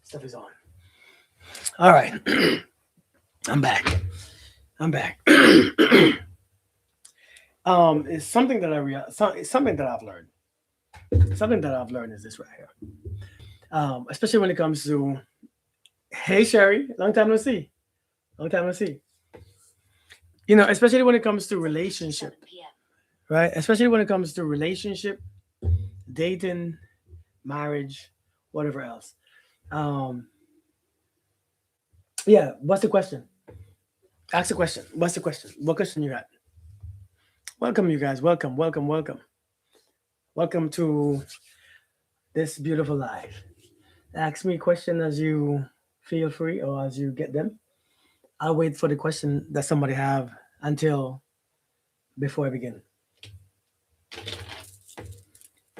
Stuff is on. All right. I'm back. I'm back. It's something that it's something that I've learned. Something that I've learned is this right here. Especially when it comes to, hey Sherry, long time no see. Long time no see. Especially when it comes to relationship, right? Especially when it comes to relationship, dating, marriage, whatever else. Um, yeah. What's the question? Ask the question. What's the question? What question you got? Welcome, you guys. Welcome, welcome, welcome. Welcome to this beautiful life. Ask me a question as you feel free or as you get them. I'll wait for the question that somebody have until before I begin.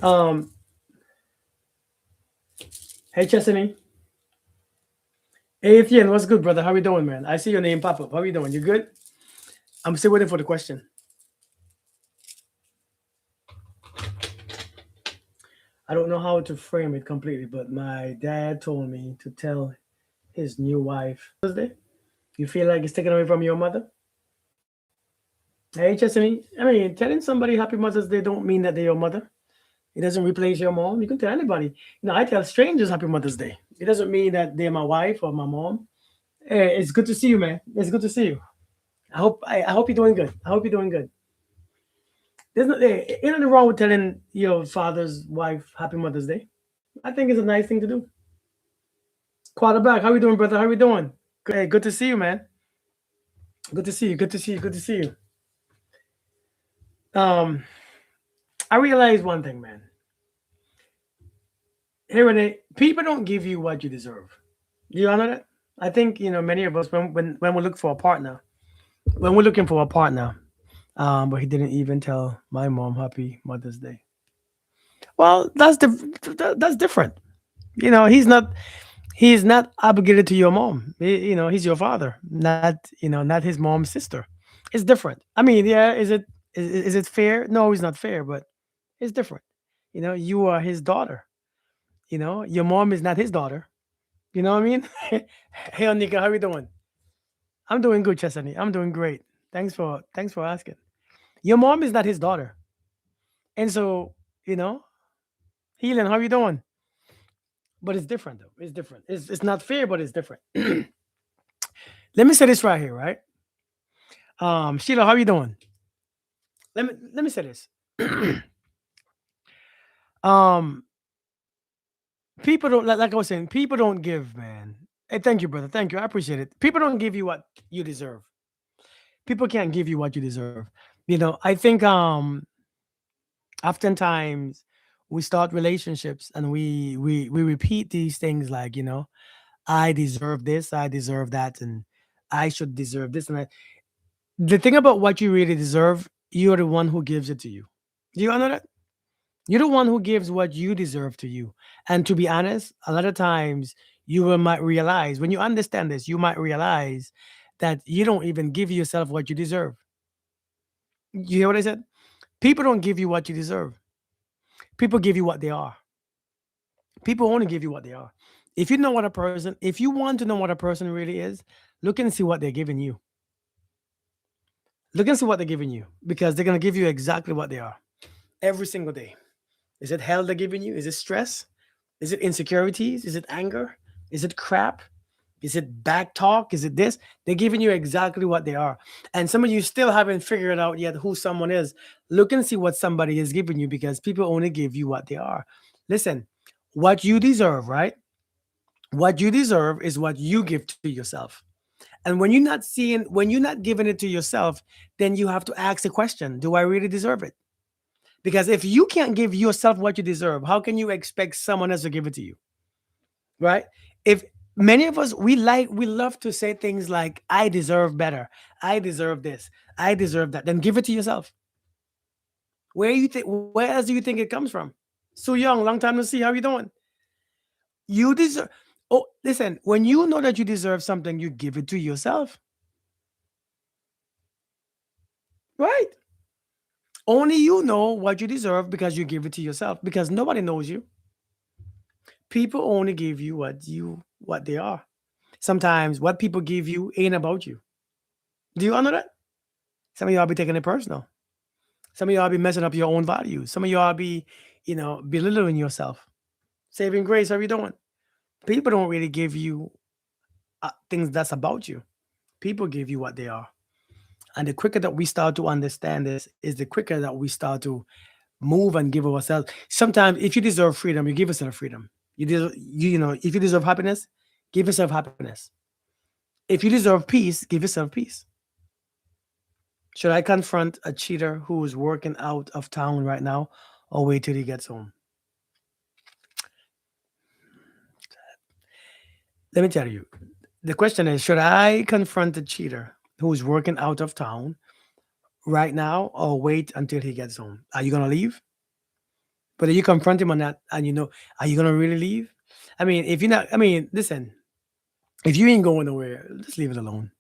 Um, hey Chesney. Hey Etienne, what's good, brother? How we doing, man? I see your name pop up. How you doing? You good? I'm still waiting for the question. I don't know how to frame it completely, but my dad told me to tell his new wife Mother's Day. You feel like it's taken away from your mother? Hey, Chesney. I mean, telling somebody Happy Mother's Day don't mean that they're your mother. It doesn't replace your mom. You can tell anybody. I tell strangers Happy Mother's Day. It doesn't mean that they're my wife or my mom. Hey, it's good to see you, man. It's good to see you. I hope you're doing good. I hope you're doing good. Ain't nothing wrong with telling your father's wife Happy Mother's Day. I think it's a nice thing to do. Quarterback, how we doing, brother? How we doing? Hey, good to see you, man. Good to see you. Good to see you. Good to see you. Um, I realized one thing, man. Hey, Renee, people don't give you what you deserve. Do you know that? I think many of us when we look for a partner, when we're looking for a partner, but he didn't even tell my mom Happy Mother's Day. Well, that's different. He's not obligated to your mom. He's your father, not his mom's sister. It's different. I mean, yeah, is it fair? No, it's not fair, but it's different. You are his daughter. Your mom is not his daughter. You know what I mean? Hey, Anika, how you doing? I'm doing good, Chesney. I'm doing great. Thanks for asking. Your mom is not his daughter, and so you know, Healing, how you doing? But it's different though. It's different. It's not fair, but it's different. Let me say this right here, right? Sheila, how you doing? Let me say this. um, People don't like I was saying. People don't give, man. Hey, thank you, brother. Thank you. I appreciate it. People don't give you what you deserve. People can't give you what you deserve. I think oftentimes we start relationships and we repeat these things like I deserve this, I deserve that, and I should deserve this and that. The thing about what you really deserve, you're the one who gives it to you. Do you know that? You're the one who gives what you deserve to you. And to be honest, a lot of times might realize when you understand this, you might realize that you don't even give yourself what you deserve. You hear what I said? People don't give you what you deserve. People give you what they are. People only give you what they are. If you want to know what a person really is, look and see what they're giving you. Look and see what they're giving you because they're going to give you exactly what they are every single day. Is it hell they're giving you? Is it stress? Is it insecurities? Is it anger? Is it crap? Is it back talk? Is it this? They're giving you exactly what they are. And some of you still haven't figured out yet who someone is. Look and see what somebody is giving you because people only give you what they are. Listen, what you deserve, right? What you deserve is what you give to yourself. And when you're not giving it to yourself, then you have to ask the question, do I really deserve it? Because if you can't give yourself what you deserve, how can you expect someone else to give it to you? Right? If many of us we love to say things like I deserve better, I deserve this, I deserve that, then give it to yourself. Where else do you think it comes from? So Young, long time to see. How you doing? You deserve. Oh, listen, when you know that you deserve something, you give it to yourself. Right? Only you know what you deserve because you give it to yourself because nobody knows you. People only give you what you what they are. Sometimes what people give you ain't about you. Do you all know that? Some of y'all be taking it personal. Some of y'all be messing up your own values. Some of y'all be, belittling yourself. Saving grace, how you doing? People don't really give you things that's about you. People give you what they are. And the quicker that we start to understand this, is the quicker that we start to move and give ourselves. Sometimes, if you deserve freedom, you give yourself freedom. If you deserve happiness, give yourself happiness. If you deserve peace, give yourself peace. Should I confront a cheater who is working out of town right now, or wait till he gets home? Let me tell you. The question is, should I confront the cheater who is working out of town right now, or wait until he gets home? Are you gonna leave? But you confront him on that, and are you gonna really leave? I mean, if you're not, I mean, listen, if you ain't going nowhere, just leave it alone.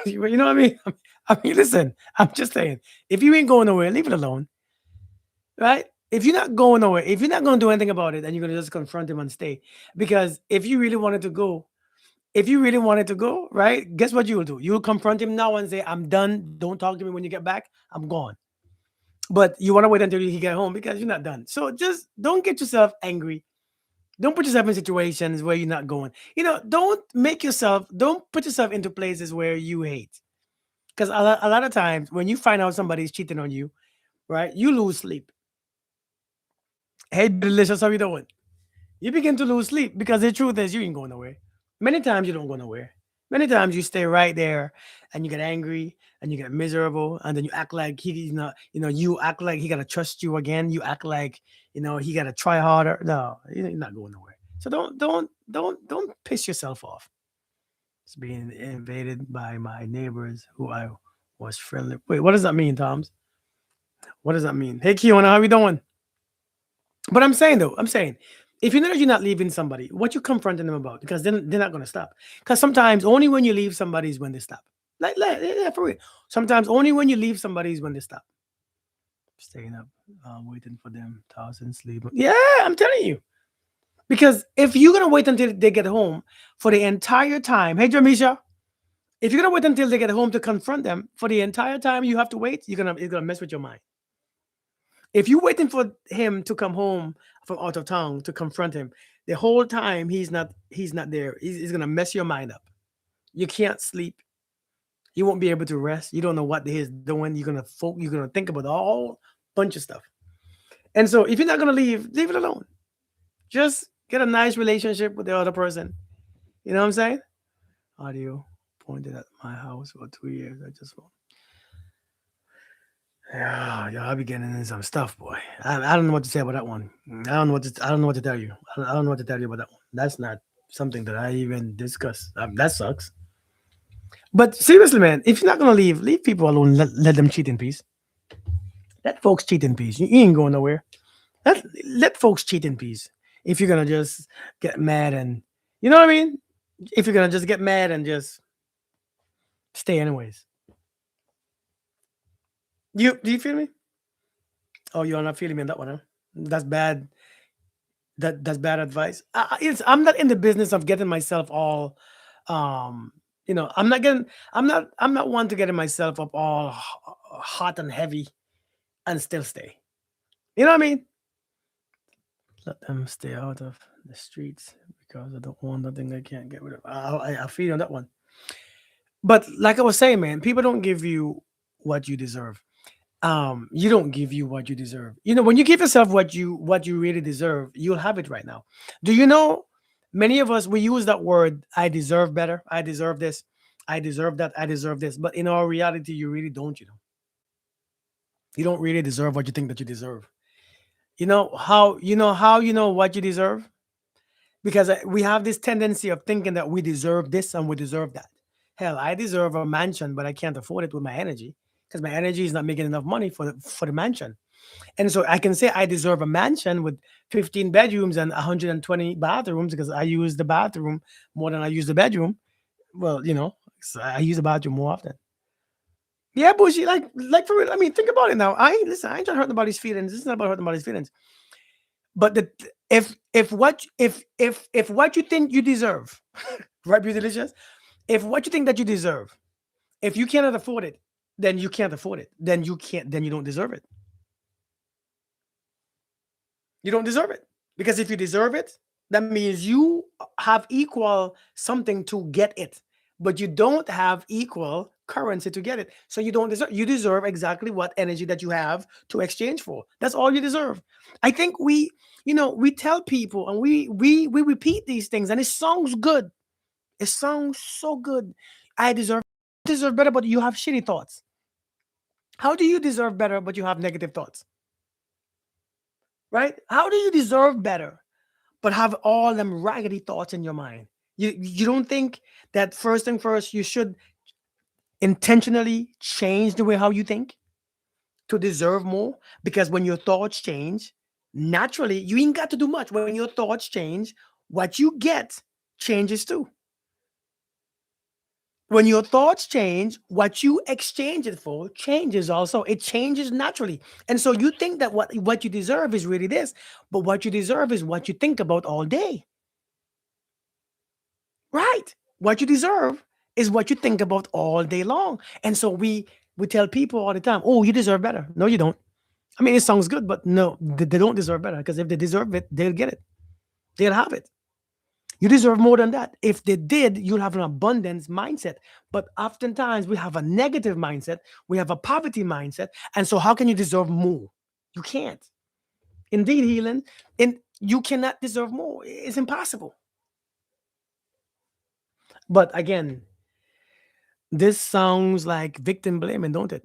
You know what I mean? Listen, I'm just saying, if you ain't going nowhere, leave it alone, right? If you're not going nowhere, if you're not gonna do anything about it, and you're gonna just confront him and stay, because if you really wanted to go, right? Guess what you will do? You'll confront him now and say, "I'm done. Don't talk to me when you get back. I'm gone." But you want to wait until he get home because you're not done. So just don't get yourself angry. Don't put yourself in situations where you're not going. Don't put yourself into places where you hate. Because a lot of times when you find out somebody's cheating on you, right, you lose sleep. Hey, delicious, how you doing? You begin to lose sleep because the truth is you ain't going nowhere. Many times you don't go nowhere. Many times you stay right there and you get angry and you get miserable, and then you act like he's not, you act like he gotta trust you again. You act like, he gotta try harder. No, you're not going nowhere. So don't piss yourself off. It's being invaded by my neighbors who I was friendly. Wait, what does that mean, Toms? What does that mean? Hey Kiona, how we doing? But I'm saying, if you know that you're not leaving somebody, what you confronting them about? Because then they're not gonna stop. Because sometimes only when you leave somebody is when they stop. Yeah, for real. Sometimes only when you leave somebody is when they stop. Staying up, waiting for them, tossing sleep. Yeah, I'm telling you. Because if you're gonna wait until they get home for the entire time, hey Jamisha, if you're gonna wait until they get home to confront them for the entire time you have to wait, it's gonna mess with your mind. If you're waiting for him to come home from out of town to confront him, the whole time he's not there. He's gonna mess your mind up. You can't sleep. You won't be able to rest. You don't know what he's doing. You're gonna think about a whole bunch of stuff. And so if you're not gonna leave it alone. Just get a nice relationship with the other person. You know what I'm saying? Audio pointed at my house for 2 years. I just want. Yeah, I'll be getting into some stuff, boy. I don't know what to say about that one. I don't know what to tell you. I don't know what to tell you about that one. That's not something that I even discuss. That sucks. But seriously, man, if you're not gonna leave people alone. Let them cheat in peace. Let folks cheat in peace. You ain't going nowhere. Let folks cheat in peace. If you're gonna just get mad and you know what I mean. If you're gonna just get mad and just stay anyways. Do you feel me? Oh, you're not feeling me on that one, huh? That's bad. That's bad advice. I'm not in the business of getting myself all, um, I'm not one to getting myself up all hot and heavy and still stay. You know what I mean? Let them stay out of the streets because I don't want nothing I can't get rid of. I feel you on that one. But like I was saying, man, people don't give you what you deserve. You don't give you what you deserve. When you give yourself what you really deserve, you'll have it right now. Do you know, many of us, we use that word, I deserve better, I deserve this, I deserve that, I deserve this. But in our reality, you really don't. You don't really deserve what you think that you deserve. You know how what you deserve? Because we have this tendency of thinking that we deserve this and we deserve that. Hell, I deserve a mansion, but I can't afford it with my energy because my energy is not making enough money for the mansion. And so I can say I deserve a mansion with 15 bedrooms and 120 bathrooms because I use the bathroom more than I use the bedroom. Well, so I use the bathroom more often. Yeah, Bushy, like for real. I mean, think about it now. I ain't trying to hurt nobody's feelings. This is not about hurting nobody's feelings. But if what you think you deserve, right, Be Delicious? If what you think that you deserve, if you cannot afford it, then you can't afford it. Then you can't. Then you don't deserve it. You don't deserve it. Because if you deserve it, that means you have equal something to get it, but you don't have equal currency to get it. So you don't deserve. You deserve exactly what energy that you have to exchange for. That's all you deserve. I think we tell people and we repeat these things, and it sounds good. It sounds so good. I deserve better, but you have shitty thoughts. How do you deserve better, but you have negative thoughts? Right? How do you deserve better, but have all them raggedy thoughts in your mind? You don't think that first thing first you should intentionally change the way how you think to deserve more? Because when your thoughts change, naturally you ain't got to do much. When your thoughts change, what you get changes too. When your thoughts change, what you exchange it for changes also. It changes naturally. And so you think that what you deserve is really this, but what you deserve is what you think about all day. Right. What you deserve is what you think about all day long. And so we tell people all the time, "Oh, you deserve better." No, you don't. I mean, it sounds good, but no, they don't deserve better because if they deserve it, they'll get it. They'll have it. You deserve more than that. If they did, you'll have an abundance mindset. But oftentimes we have a negative mindset, we have a poverty mindset. And so, how can you deserve more? You can't. Indeed, healing, and you cannot deserve more. It's impossible. But again, this sounds like victim blaming, don't it?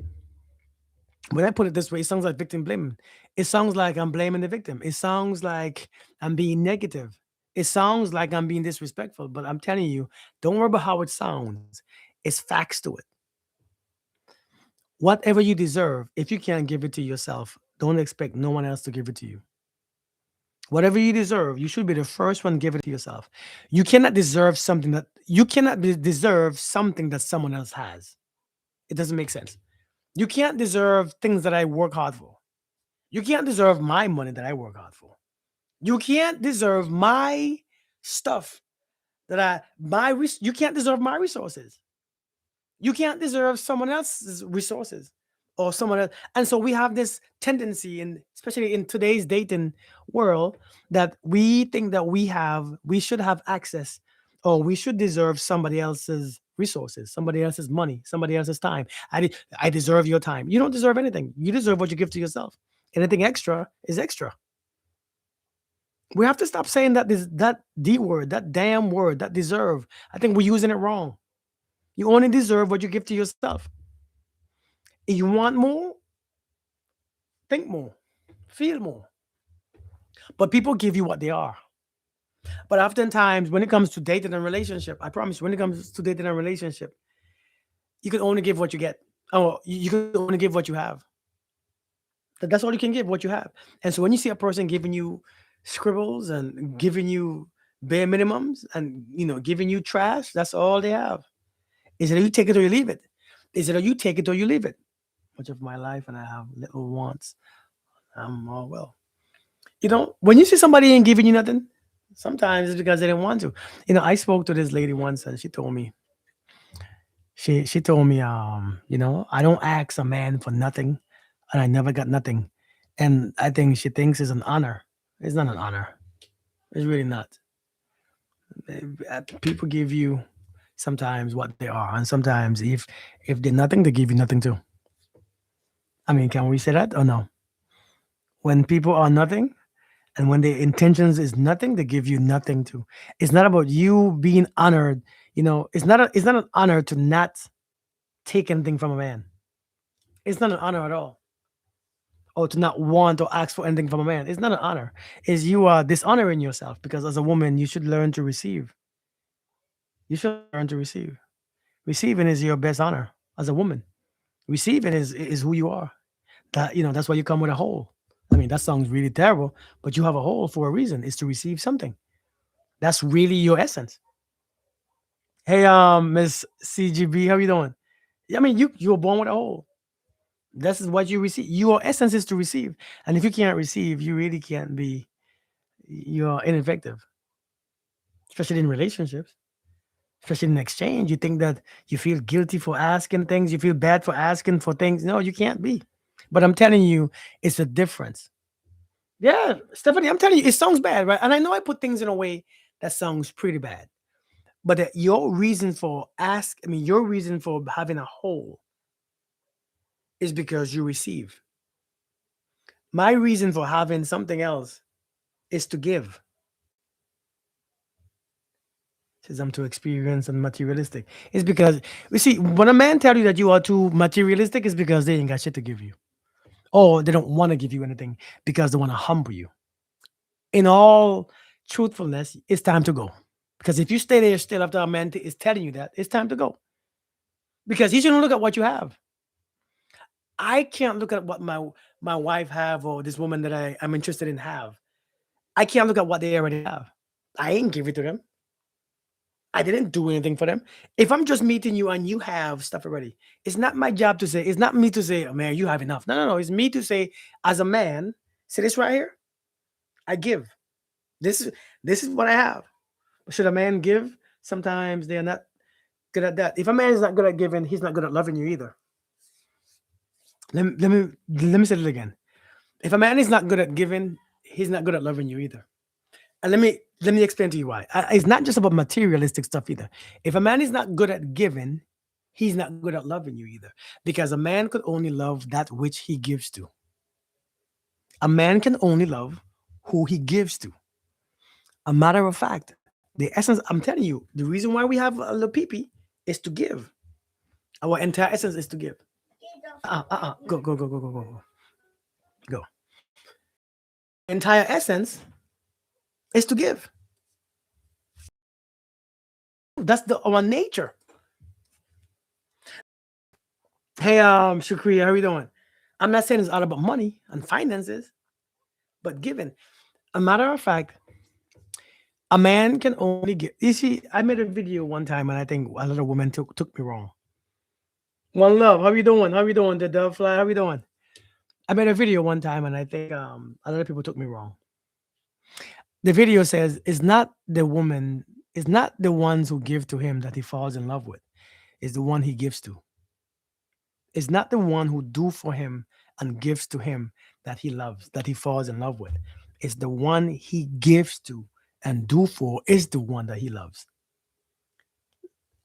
When I put it this way, it sounds like victim blaming. It sounds like I'm blaming the victim. It sounds like I'm being negative. It sounds like I'm being disrespectful. But I'm telling you, don't worry about how it sounds. It's facts to it. Whatever you deserve, if you can't give it to yourself, don't expect no one else to give it to you. Whatever you deserve, you should be the first one give it to yourself. You cannot deserve something that someone else has. It doesn't make sense. You can't deserve things that I work hard for. You can't deserve my money that I work hard for. You can't deserve my stuff you can't deserve my resources. You can't deserve someone else's resources or someone else. And so we have this tendency, in especially in today's dating world, that we think that we should have access or we should deserve somebody else's resources, somebody else's money, somebody else's time. I deserve your time. You don't deserve anything. You deserve what you give to yourself. Anything extra is extra. We have to stop saying that D word, that damn word, that deserve. I think we're using it wrong. You only deserve what you give to yourself. If you want more, think more, feel more. But people give you what they are. But oftentimes, when it comes to dating and relationship, I promise you, when it comes to dating and relationship, you can only give what you get. Oh, you can only give what you have. That's all you can give, what you have. And so when you see a person giving you scribbles and giving you bare minimums and giving you trash, that's all they have. Is it you take it or you leave it? Is it you take it or you leave it? Much of my life and I have little wants. I'm all well. When you see somebody ain't giving you nothing, sometimes it's because they didn't want to. I spoke to this lady once and she told me, I don't ask a man for nothing and I never got nothing. And I think she thinks it's an honor. It's not an honor. It's really not. People give you sometimes what they are, and sometimes if they're nothing, they give you nothing too. I mean, can we say that or no? When people are nothing, and when their intentions is nothing, they give you nothing too. It's not about you being honored. It's not an honor to not take anything from a man. It's not an honor at all. Or to not want or ask for anything from a man. It's not an honor. Is you are dishonoring yourself because as a woman, you should learn to receive. You should learn to receive. Receiving is your best honor as a woman. Receiving is who you are. That's why you come with a hole. I mean, that sounds really terrible, but you have a hole for a reason. Is to receive something. That's really your essence. Hey, Miss CGB, how you doing? I mean, you were born with a hole. This is what you receive. Your essence is to receive, and if you can't receive, you really can't be. you're ineffective, especially in relationships, especially in exchange. You think that you feel guilty for asking things, you feel bad for asking for things. No, you can't be. But I'm telling you, it's a difference. Yeah, Stephanie, I'm telling you, it sounds bad, right? And I know I put things in a way that sounds pretty bad. But your reason for your reason for having a hole is because you receive. My reason for having something else is to give. Says I'm too experienced and materialistic. It's because you see, when a man tell you that you are too materialistic, it's because they ain't got shit to give you, or they don't want to give you anything because they want to humble you. In all truthfulness, it's time to go. Because if you stay there still after a man is telling you that, it's time to go. Because he shouldn't look at what you have. I can't look at what my wife have or this woman that I'm interested in have. I can't look at what they already have. I ain't give it to them. I didn't do anything for them. If I'm just meeting you and you have stuff already, it's not my job to say, it's not me to say, oh man, you have enough. No, no, no. It's me to say, as a man, see this right here? I give. This is this is what I have. Should a man give? Sometimes they are not good at that. If a man is not good at giving, he's not good at loving you either. Let me say it again. If a man is not good at giving, he's not good at loving you either. And let me explain to you why. It's not just about materialistic stuff either. If a man is not good at giving, he's not good at loving you either. Because a man could only love that which he gives to. A man can only love who he gives to. A matter of fact, the essence, I'm telling you, the reason why we have a little peepee is to give. Our entire essence is to give. Go, go, go, go, go, go, go. Go. Our entire essence is to give. That's our nature. Hey, Shukri, how are you doing? I'm not saying it's all about money and finances, but giving. A matter of fact, a man can only give. You see, I made a video one time, and I think a lot of women took me wrong. One love, how you doing? How you doing? The dove fly, how you doing? I made a video one time, and I think a lot of people took me wrong. The video says it's not the ones who give to him that he falls in love with. It's the one he gives to. It's not the one who do for him and gives to him that he loves, that he falls in love with. It's the one he gives to and do for is the one that he loves.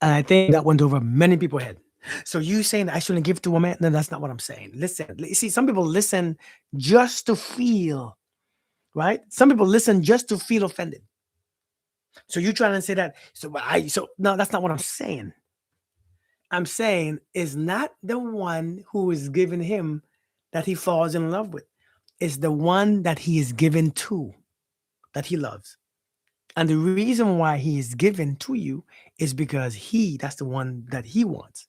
And I think that went over many people's head. So you saying that I shouldn't give to a man? No, that's not what I'm saying. Listen, see, some people listen just to feel, right? Some people listen just to feel offended. So you trying to say that? So no, that's not what I'm saying. I'm saying is not the one who is giving him that he falls in love with. It's the one that he is given to that he loves. And the reason why he is given to you is because that's the one that he wants.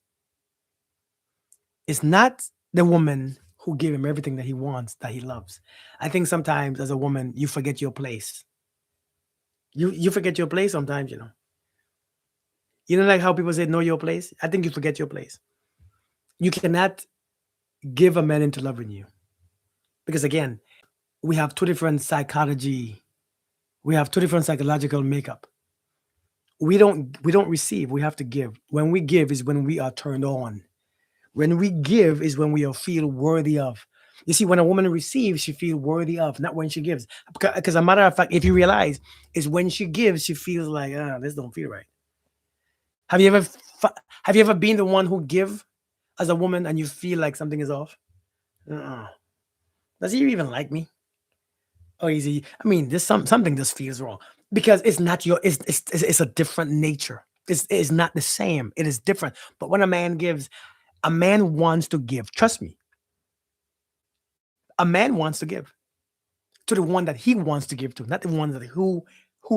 It's not the woman who gave him everything that he wants, that he loves. I think sometimes as a woman, you forget your place. You forget your place sometimes, you know. You know, like how people say, know your place? I think you forget your place. You cannot give a man into loving you. Because again, we have two different psychology, we have two different psychological makeup. We don't receive, we have to give. When we give is when we are turned on. When we give is when we are feel worthy of. You see, when a woman receives, she feel worthy of, not when she gives. Because a matter of fact, if you realize, is when she gives, she feels like, this don't feel right. Have you ever have you ever been the one who give as a woman and you feel like something is off? Uh-uh. Does he even like me? Oh, easy. I mean, there's something just feels wrong because it's not your. It's a different nature. It's not the same. It is different. But when a man gives, a man wants to give. Trust me, a man wants to give to the one that he wants to give to, not the one that who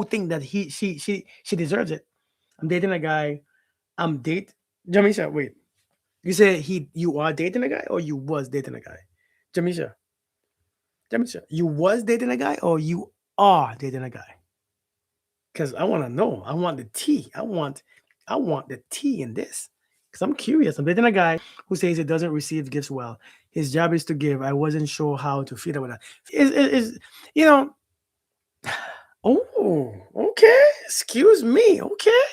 think that she deserves it. I'm dating a guy. I'm date. Jamisha, wait. You say you are dating a guy or you was dating a guy? Jamisha, Jamisha, you was dating a guy or you are dating a guy? Because I want to know. I want the tea. I want the tea in this. Because I'm curious. I'm dating a guy who says he doesn't receive gifts well. His job is to give. I wasn't sure how to feel about that. Is you know, Oh, okay. Excuse me. Okay.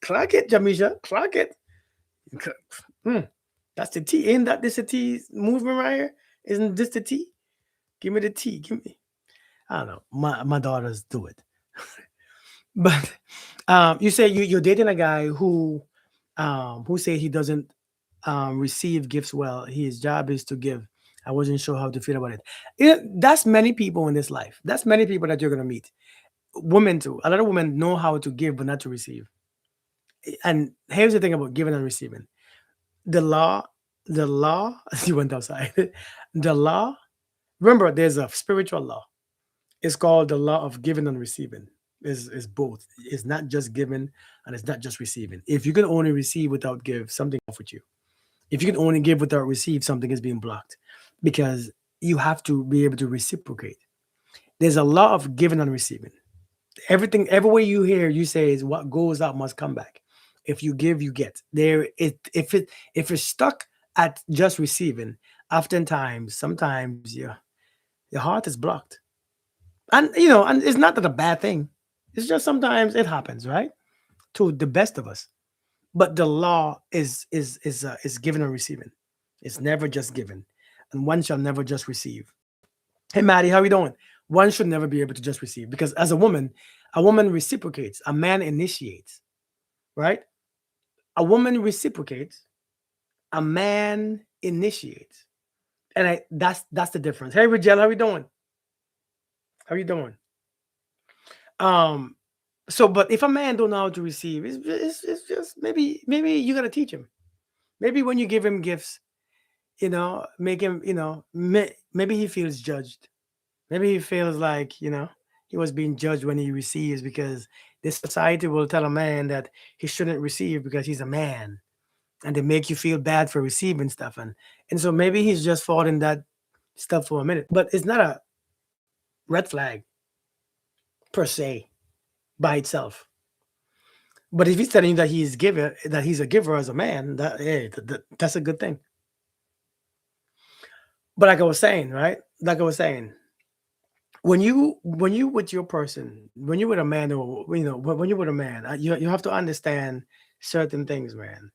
Clock it, Jamisha. Clock it. C- Hmm. That's the T. Ain't that this the T movement right here? Isn't this the T? Give me the T. Give me. I don't know. My daughters do it. But you say you're dating a guy who say he doesn't receive gifts well. His job is to give. I wasn't sure how to feel about it. That's many people in this life. That's many people that you're gonna meet. Women too. A lot of women know how to give but not to receive. And here's the thing about giving and receiving. The law, the law. You went outside. The law. Remember, there's a spiritual law. It's called the law of giving and receiving. Is both. It's not just giving and it's not just receiving. If you can only receive without give, something off with you. If you can only give without receive, something is being blocked because you have to be able to reciprocate. There's a law of giving and receiving. Everything, everywhere you hear, you say is what goes out must come back. If you give, you get. If it's stuck at just receiving, oftentimes, sometimes your heart is blocked. And and it's not that a bad thing. It's just sometimes it happens, right? To the best of us. But the law is giving and receiving. It's never just given, and one shall never just receive. Hey, Maddie, how you doing? One should never be able to just receive because as a woman reciprocates, a man initiates, right? A woman reciprocates, a man initiates, and that's the difference. Hey, Rigel, how you doing? How you doing? Um, so, but if a man don't know how to receive, it's just maybe you gotta teach him. Maybe when you give him gifts, make him, maybe he feels judged. Maybe he feels like, he was being judged when he receives because this society will tell a man that he shouldn't receive because he's a man. And they make you feel bad for receiving stuff. And so maybe he's just fought in that stuff for a minute. But it's not a red flag per se by itself. But if he's telling you that he's a giver as a man, that's a good thing. But like I was saying, right? Like I was saying, when you with your person, when you with a man, or when you're with a man, you have to understand certain things, man.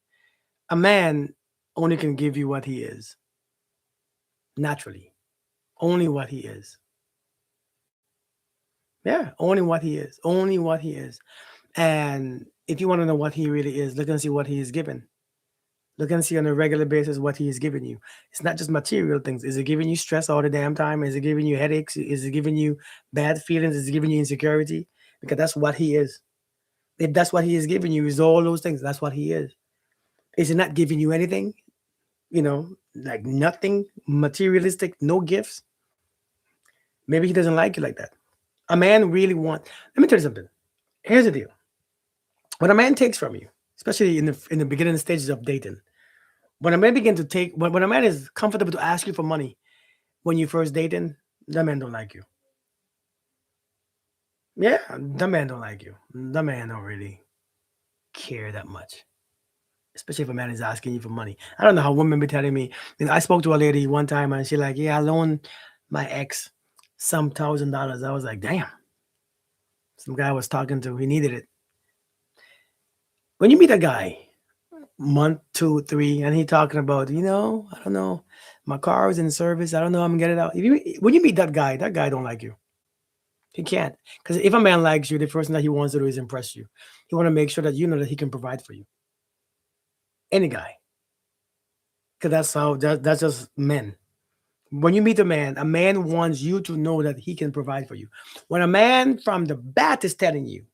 A man only can give you what he is naturally, only what he is. Yeah, only what he is, only what he is. And if you want to know what he really is, look and see what he is given. Look and see on a regular basis what he is giving you. It's not just material things. Is it giving you stress all the damn time? Is it giving you headaches? Is it giving you bad feelings? Is it giving you insecurity? Because that's what he is. If that's what he is giving you, is all those things. That's what he is. Is he not giving you anything? Like nothing materialistic, no gifts. Maybe he doesn't like you like that. A man really want. Let me tell you something. Here's the deal. When a man takes from you, especially in the beginning stages of dating, when a man begin to take, when a man is comfortable to ask you for money when you first dating, that man don't like you. Yeah, the man don't like you. The man don't really care that much. Especially if a man is asking you for money. I don't know how women be telling me. I spoke to a lady one time and she like, yeah, I loaned my ex some $1,000. I was like, damn. Some guy I was talking to, he needed it. When you meet a guy, month, two, three, and he talking about, I don't know, my car is in service. I don't know, I'm gonna get it out. When you meet that guy don't like you. He can't. Because if a man likes you, the first thing that he wants to do is impress you. He want to make sure that you know that he can provide for you. Any guy. Because that's just men. When you meet a man wants you to know that he can provide for you. When a man from the bat is telling you,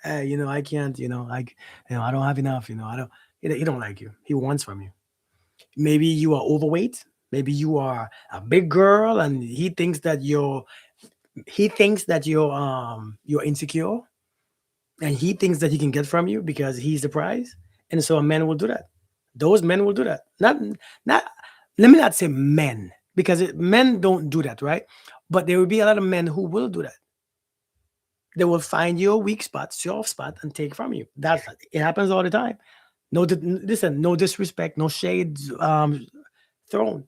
hey, I can't, I don't have enough, I don't, he don't like you. He wants from you. Maybe you are overweight. Maybe you are a big girl, and you're insecure, and he thinks that he can get from you because he's the prize. And so a man will do that. Those men will do that. Not let me not say men because men don't do that, right? But there will be a lot of men who will do that. They will find your weak spot, soft spot, and take from you. It happens all the time. Listen, no disrespect, no shades thrown.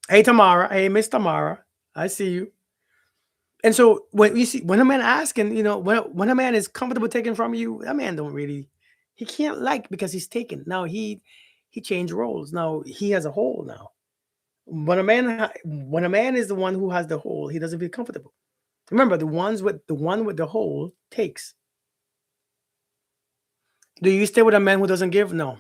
Hey Tamara, hey Miss Tamara, I see you. And so when you see when a man asking, when a man is comfortable taking from you, that man don't really, he can't like because he's taken. Now he changed roles. Now he has a hole now. When a man is the one who has the hole, he doesn't feel comfortable. Remember, the one with the hole takes. Do you stay with a man who doesn't give? No.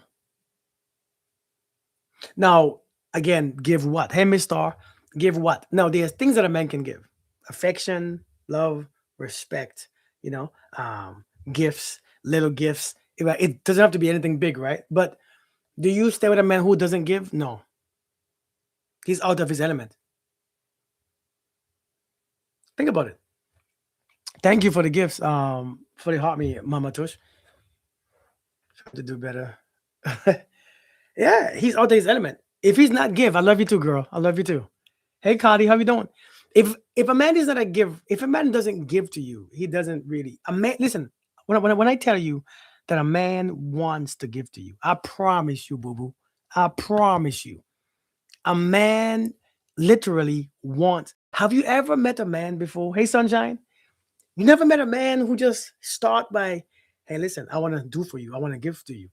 Now, again, give what? Hey, Miss Star, give what? No, there's things that a man can give: affection, love, respect. You know, gifts, little gifts. It doesn't have to be anything big, right? But do you stay with a man who doesn't give? No, he's out of his element. Think about it. Thank you for the gifts. For the heart me, Mama Tush. Trying to do better. Yeah, he's out of his element. If he's not give, I love you too, girl. I love you too. Hey, Cardi, how you doing? If a man is not a give, if a man doesn't give to you, he doesn't really. A man, listen. When I tell you that a man wants to give to you, I promise you, boo boo. I promise you, a man literally wants. Have you ever met a man before? Hey, sunshine. You never met a man who just start by, hey, listen, I want to do for you. I want to give to you.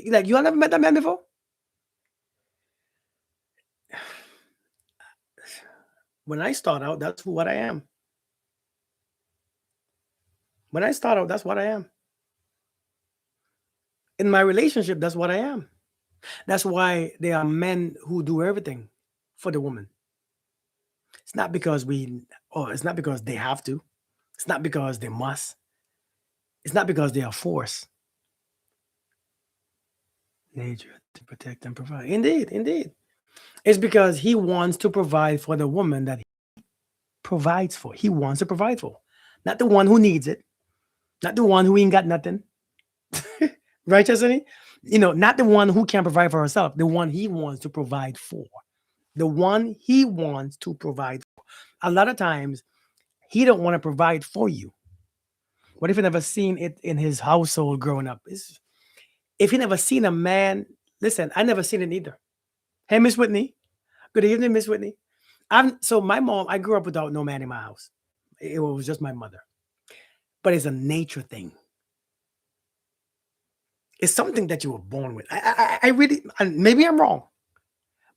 Like you never met that man before? When I start out, that's what I am. When I start out, that's what I am. In my relationship, that's what I am. That's why there are men who do everything for the woman. It's not because or it's not because they have to. It's not because they must. It's not because they are forced. Nature to protect and provide. Indeed, indeed. It's because he wants to provide for the woman that he provides for. He wants to provide for, not the one who needs it, not the one who ain't got nothing. Right, Chesney? Not the one who can provide for herself, the one he wants to provide for. The one he wants to provide for. A lot of times, he don't want to provide for you. What if he never seen it in his household growing up? If he never seen a man, listen, I never seen it either. Hey, Miss Whitney. Good evening, Miss Whitney. So my mom, I grew up without no man in my house. It was just my mother. But it's a nature thing. It's something that you were born with. I really, and maybe I'm wrong,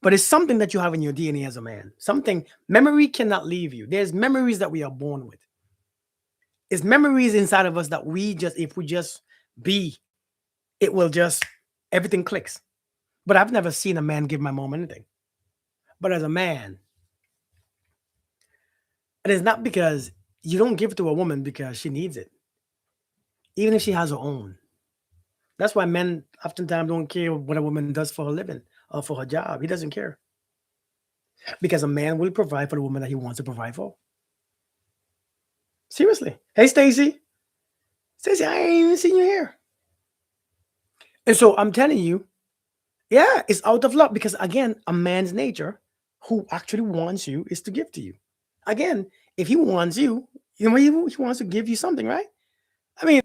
but it's something that you have in your DNA as a man. Something, memory cannot leave you. There's memories that we are born with. It's memories inside of us that if we just be, it will just, everything clicks. But I've never seen a man give my mom anything. But as a man, and it's not because you don't give it to a woman because she needs it, even if she has her own. That's why men oftentimes don't care what a woman does for her living or for her job. He doesn't care because a man will provide for the woman that he wants to provide for. Seriously. Hey, Stacy. Stacy, I ain't even seen you here. And so I'm telling you, yeah, it's out of love because again, a man's nature who actually wants you is to give to you. Again, if he wants you, he wants to give you something, right? I mean,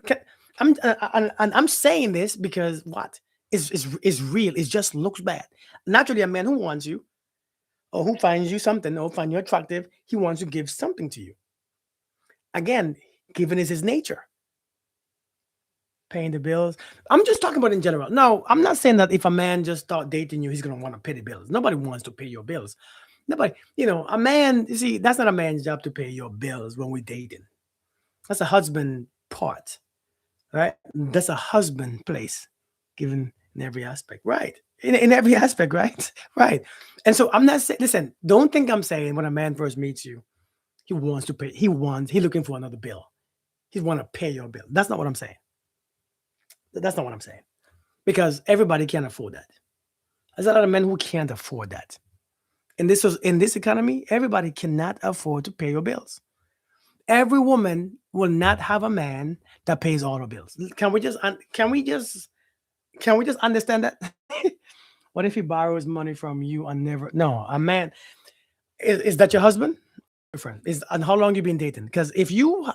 and I'm saying this because what is real. It just looks bad. Naturally, a man who wants you or who finds you something or find you attractive, he wants to give something to you. Again, giving is his nature. Paying the bills. I'm just talking about in general. No, I'm not saying that if a man just start dating you, he's gonna want to pay the bills. Nobody wants to pay your bills. Nobody, a man, you see, that's not a man's job to pay your bills when we're dating. That's a husband part, right? That's a husband place, given in every aspect, right? In every aspect, right? Right. And so I'm not saying, listen, don't think I'm saying when a man first meets you, he wants to pay, he's looking for another bill. He want to pay your bill. That's not what I'm saying. That's not what I'm saying. Because everybody can't afford that. There's a lot of men who can't afford that. In this economy, everybody cannot afford to pay your bills. Every woman will not have a man that pays all her bills. Can we just understand that? What if he borrows money from you and never? No, a man is that your husband? Your friend is, and how long you been dating? Because if you're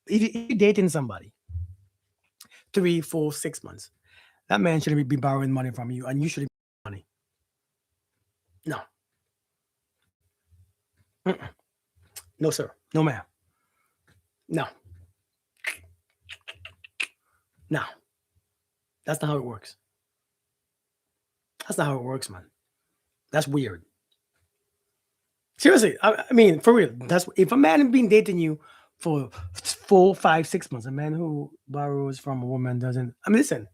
dating somebody 3, 4, 6 months, that man shouldn't be borrowing money from you, and you shouldn't be money. No. Mm-mm. No, sir. No, ma'am. No, no. That's not how it works. That's not how it works, man. That's weird. Seriously, I mean, for real. That's if a man has been dating you for 4, 5, 6 months, a man who borrows from a woman doesn't. I mean, listen.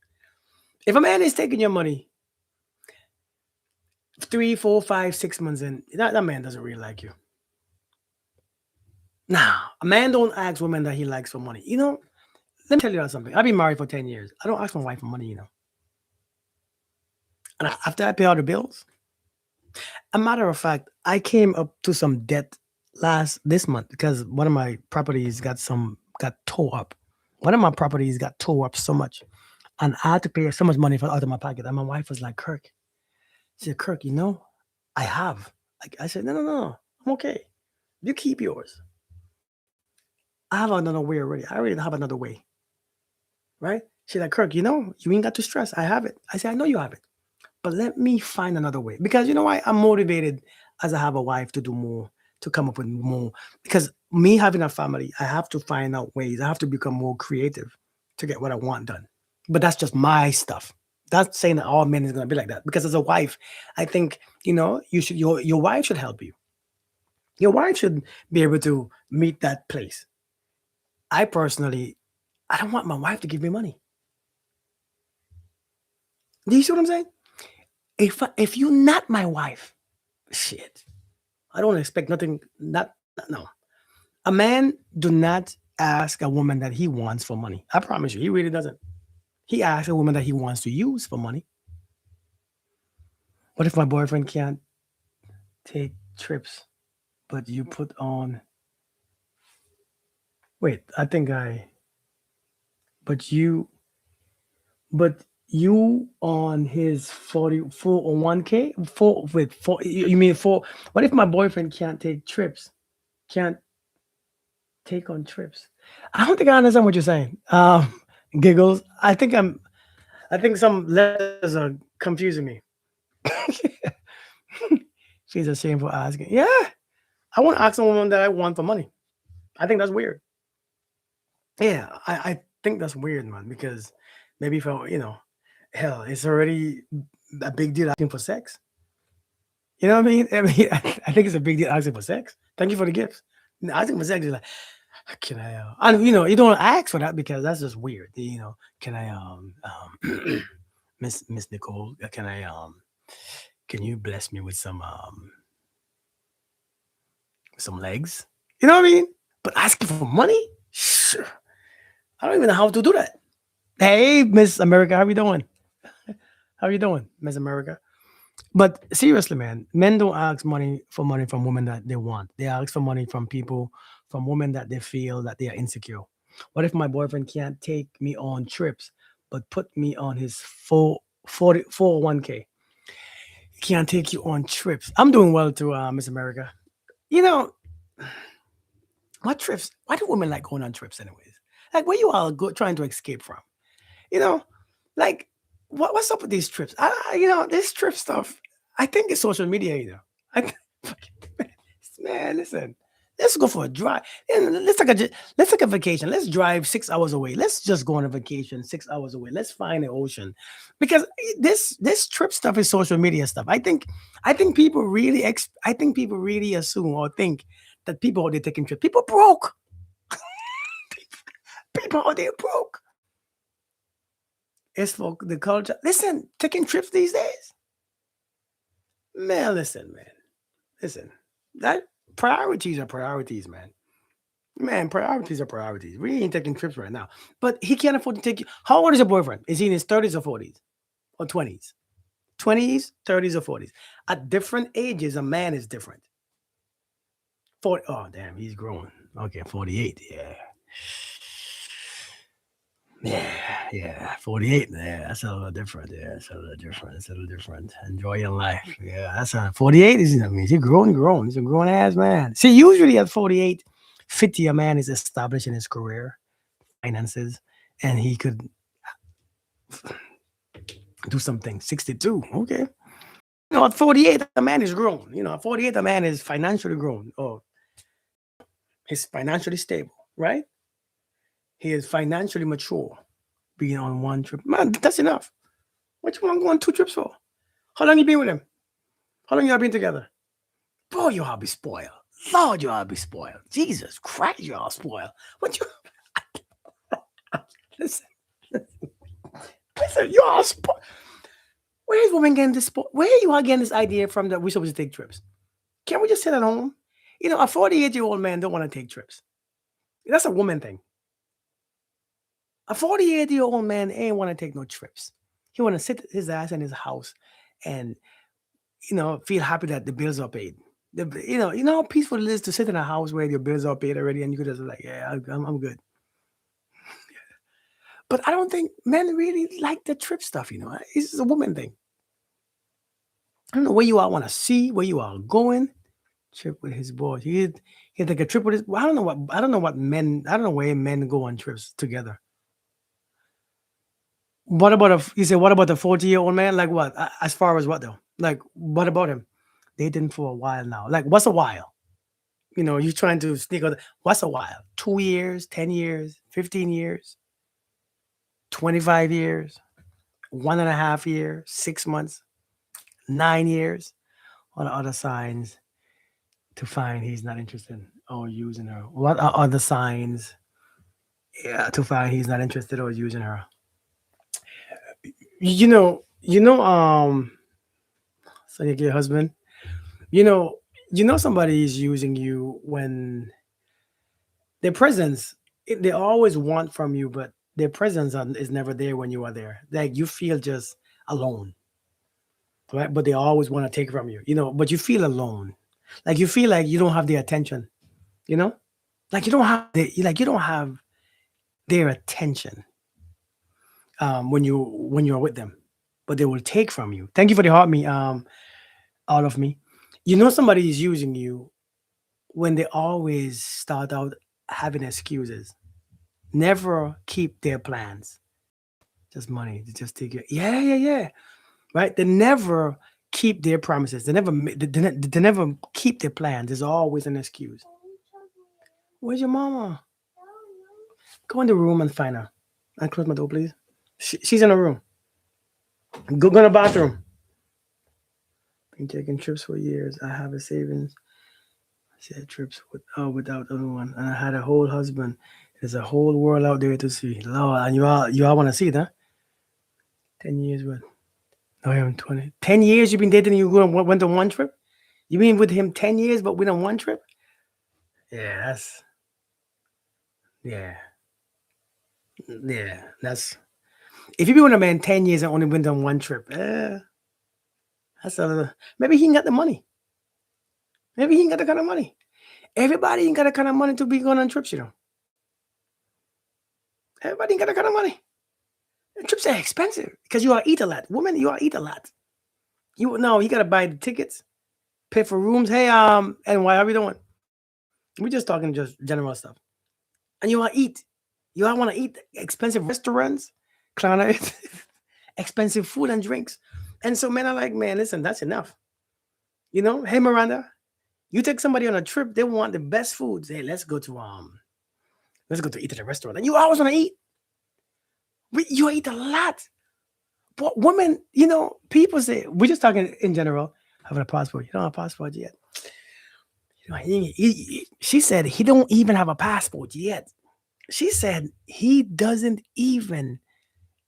If a man is taking your money 3, 4, 5, 6 months in, that man doesn't really like you. Nah, a man don't ask women that he likes for money. Let me tell you something. I've been married for 10 years. I don't ask my wife for money. And after I pay all the bills, a matter of fact, I came up to some debt this month because one of my properties got tore up. One of my properties got tore up so much, and I had to pay so much money for out of my pocket. And my wife was like, "Kirk," she said, "Kirk, I have." Like I said, "No, no, no, I'm okay. You keep yours. I have another way already. I already have another way, right?" She's like, "Kirk, you ain't got to stress. I have it." I said, "I know you have it. But let me find another way because you know why I'm motivated as I have a wife to do more, to come up with more. Because me having a family, I have to find out ways. I have to become more creative to get what I want done. But that's just my stuff. That's saying that all men is gonna be like that. Because as a wife, I think your wife should help you. Your wife should be able to meet that place. I personally, I don't want my wife to give me money. Do you see what I'm saying? If you're not my wife, shit. I don't expect nothing. Not no. A man do not ask a woman that he wants for money. I promise you, he really doesn't. He asks a woman that he wants to use for money. What if my boyfriend can't take trips, but you put on? Wait, I think I. But but you on his 401k four with four. You mean four? What if my boyfriend can't take trips? Can't take on trips? I don't think I understand what you're saying. Giggles. I think some letters are confusing me. She's ashamed for asking. Yeah, I want to ask someone that I want for money. I think that's weird. Yeah, I think that's weird, man, because maybe if hell, it's already a big deal asking for sex. You know what I mean? I mean, I think it's a big deal asking for sex. Thank you for the gifts. Asking for sex is like, can I? And you don't ask for that because that's just weird. Can I? Miss Nicole, can I? Can you bless me with some legs? You know what I mean? But asking for money? Sure. I don't even know how to do that. Hey, Miss America, how you doing? How you doing, Miss America? But seriously, man, men don't ask money from women that they want. They ask for money from people, from women that they feel that they are insecure. What if my boyfriend can't take me on trips, but put me on his full 401k? He can't take you on trips. I'm doing well too, Miss America. You know, what trips? Why do women like going on trips anyways? Like where you all trying to escape from? You know, like what's up with these trips? This trip stuff. I think it's social media. I th- man, listen. Let's go for a drive. Let's take a vacation. Let's drive 6 hours away. Let's just go on a vacation 6 hours away. Let's find the ocean, because this trip stuff is social media stuff. I think people really I think people really assume or think that people out there taking trips. People broke. People out there broke. It's for the culture. Listen, taking trips these days, man. Listen, man. Listen, that priorities are priorities, man. Man, priorities are priorities. We ain't taking trips right now. But he can't afford to take you. How old is your boyfriend? Is he in his 30s or 40s or 20s? 20s, 30s, or 40s. At different ages, a man is different. 40. Oh, damn, he's growing. Okay, 48. Yeah. Yeah. 48. Yeah, that's a little different. Yeah, that's a little different. It's a little different. Enjoy your life. Yeah, that's 48. I mean, he's grown. He's a grown ass man. See, usually at 48, 50, a man is established in his career, finances, and he could do something. 62. Okay. At 48, a man is grown. At 48, a man is financially grown. Oh, He's financially stable, right? He is financially mature. Being on one trip, man, that's enough. What you want to go on 2 trips for? How long you been with him? How long y'all been together? Boy, you all be spoiled. Lord, you all be spoiled. Jesus Christ, you all spoiled. What you listen? Listen, you all spoiled. Where is women getting this? Where you all getting this idea from that we supposed to take trips? Can't we just sit at home? A 48-year-old man don't want to take trips. That's a woman thing. A 48-year-old man ain't want to take no trips. He want to sit his ass in his house and feel happy that the bills are paid. How peaceful it is to sit in a house where your bills are paid already and you could just like, yeah, I'm good. But I don't think men really like the trip stuff. It's just a woman thing. I don't know where you all want to see, where you all going. Trip with his boys. He'd take a trip with his. Well, I don't know what men. I don't know where men go on trips together. What about you say? What about the 40-year-old man? Like what? As far as what though? Like what about him? Dating for a while now. Like what's a while? You trying to sneak out. What's a while? 2 years, 10 years, 15 years, 25 years, 1.5 years, 6 months, 9 years. What are other signs to find he's not interested or using her? What are other signs, yeah, to find he's not interested or using her? So you get your husband. You know, somebody is using you when their presence. They always want from you, but their presence is never there when you are there. Like you feel just alone, right? But they always want to take from you. But you feel alone. Like you feel like you don't have their attention. You know, like you don't have their attention when you're with them, but they will take from you. Thank you for the heart, me, all of me. Somebody is using you when they always start out having excuses, never keep their plans. Just money, they just take it. Yeah, yeah, yeah. Right? They never keep their promises. They never keep their plans. There's always an excuse. Where's your mama? Go in the room and find her. And close my door, please. She's in the room. Go in the bathroom. Been taking trips for years. I have a savings. I said trips without anyone, and I had a whole husband. There's a whole world out there to see. Lord, and you all want to see that? 10 years with. No, I'm 20. 10 years you've been dating. You went on one trip. You been with him 10 years, but went on one trip? Yeah, yeah, yeah. That's if you been with a man 10 years and only went on one trip. That's a maybe he ain't got the money. Maybe he ain't got the kind of money. Everybody ain't got the kind of money to be going on trips. Everybody ain't got the kind of money. And trips are expensive because you are eat a lot. Women, you are eat a lot. You gotta buy the tickets, pay for rooms. Hey, and why are we doing? We're just talking just general stuff. And you want to eat. You all want to eat expensive restaurants, Planet, expensive food and drinks. And so men are like, man, listen, that's enough. Hey Miranda, you take somebody on a trip, they want the best foods. Hey, let's go to eat at a restaurant. And you always want to eat. You eat a lot. But women, people say, we're just talking in general, having a passport. You don't have a passport yet. She said he don't even have a passport yet. She said he doesn't even,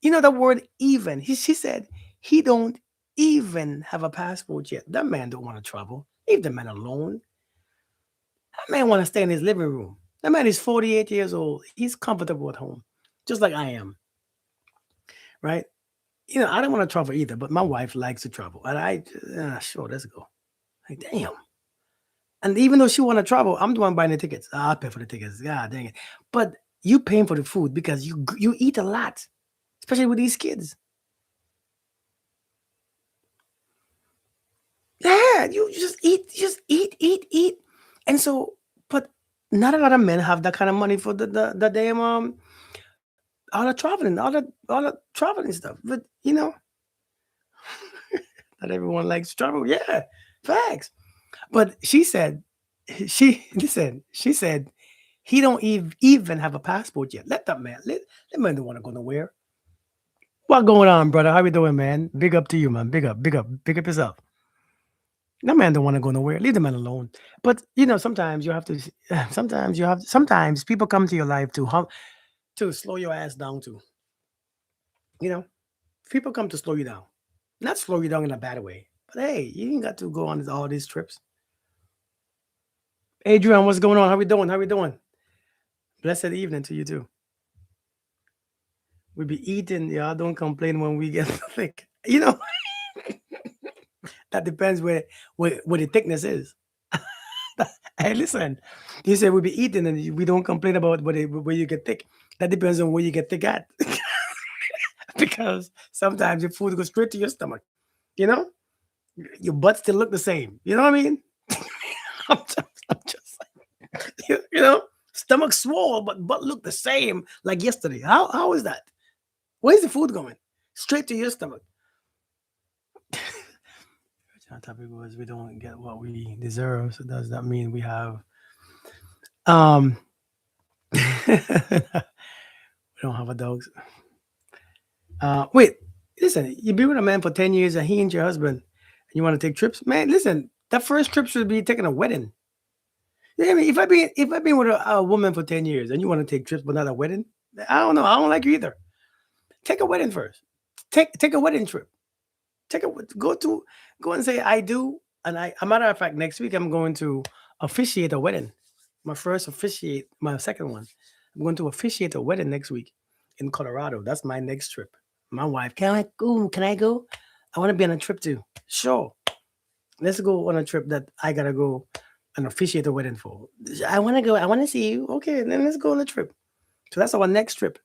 the word even. She said he don't even have a passport yet. That man don't want to travel. Leave the man alone. That man want to stay in his living room. That man is 48 years old. He's comfortable at home, just like I am. Right? I don't want to travel either, but my wife likes to travel. And sure, let's go. Like, damn. And even though she want to travel, I'm the one buying the tickets. I'll pay for the tickets. God dang it. But you paying for the food because you eat a lot, especially with these kids. Yeah, you just eat. And so, but not a lot of men have that kind of money for the damn all the traveling stuff. But not everyone likes to travel. Yeah, facts. But she said, she said He don't even have a passport yet. Let that man. That man don't want to go nowhere. What going on, brother? How we doing, man? Big up to you, man. Big up yourself. That man don't want to go nowhere. Leave the man alone. But sometimes you have to. Sometimes you have. Sometimes people come to your life to slow your ass down. To you know, people come to slow you down. Not slow you down in a bad way. But hey, you ain't got to go on all these trips. Adrian, what's going on? How we doing? How we doing? Blessed evening to you too. We be eating, y'all. Don't complain when we get thick. That depends where the thickness is. Hey, listen. You say we be eating and we don't complain about where you get thick. That depends on where you get thick at. Because sometimes your food goes straight to your stomach. You know, your butt still look the same. You know what I mean? I'm just stomach swole, but butt look the same like yesterday. How is that? Where's the food going? Straight to your stomach. Our topic was we don't get what we deserve. So does that mean we have um we don't have a dog? Wait, listen, you be with a man for 10 years and he ain't your husband and you want to take trips? Man, listen, that first trip should be taking a wedding. Yeah, I mean, if I've been with a woman for 10 years and you want to take trips but not a wedding, I don't know. I don't like you either. Take a wedding first. Take a wedding trip. Take a go and say I do. And a matter of fact, next week I'm going to officiate a wedding. My second one. I'm going to officiate a wedding next week in Colorado. That's my next trip. My wife, can I go? Can I go? I want to be on a trip too. Sure. Let's go on a trip that I gotta go and officiate a wedding for. I want to go. I want to see you. Okay, then let's go on a trip. So that's our next trip.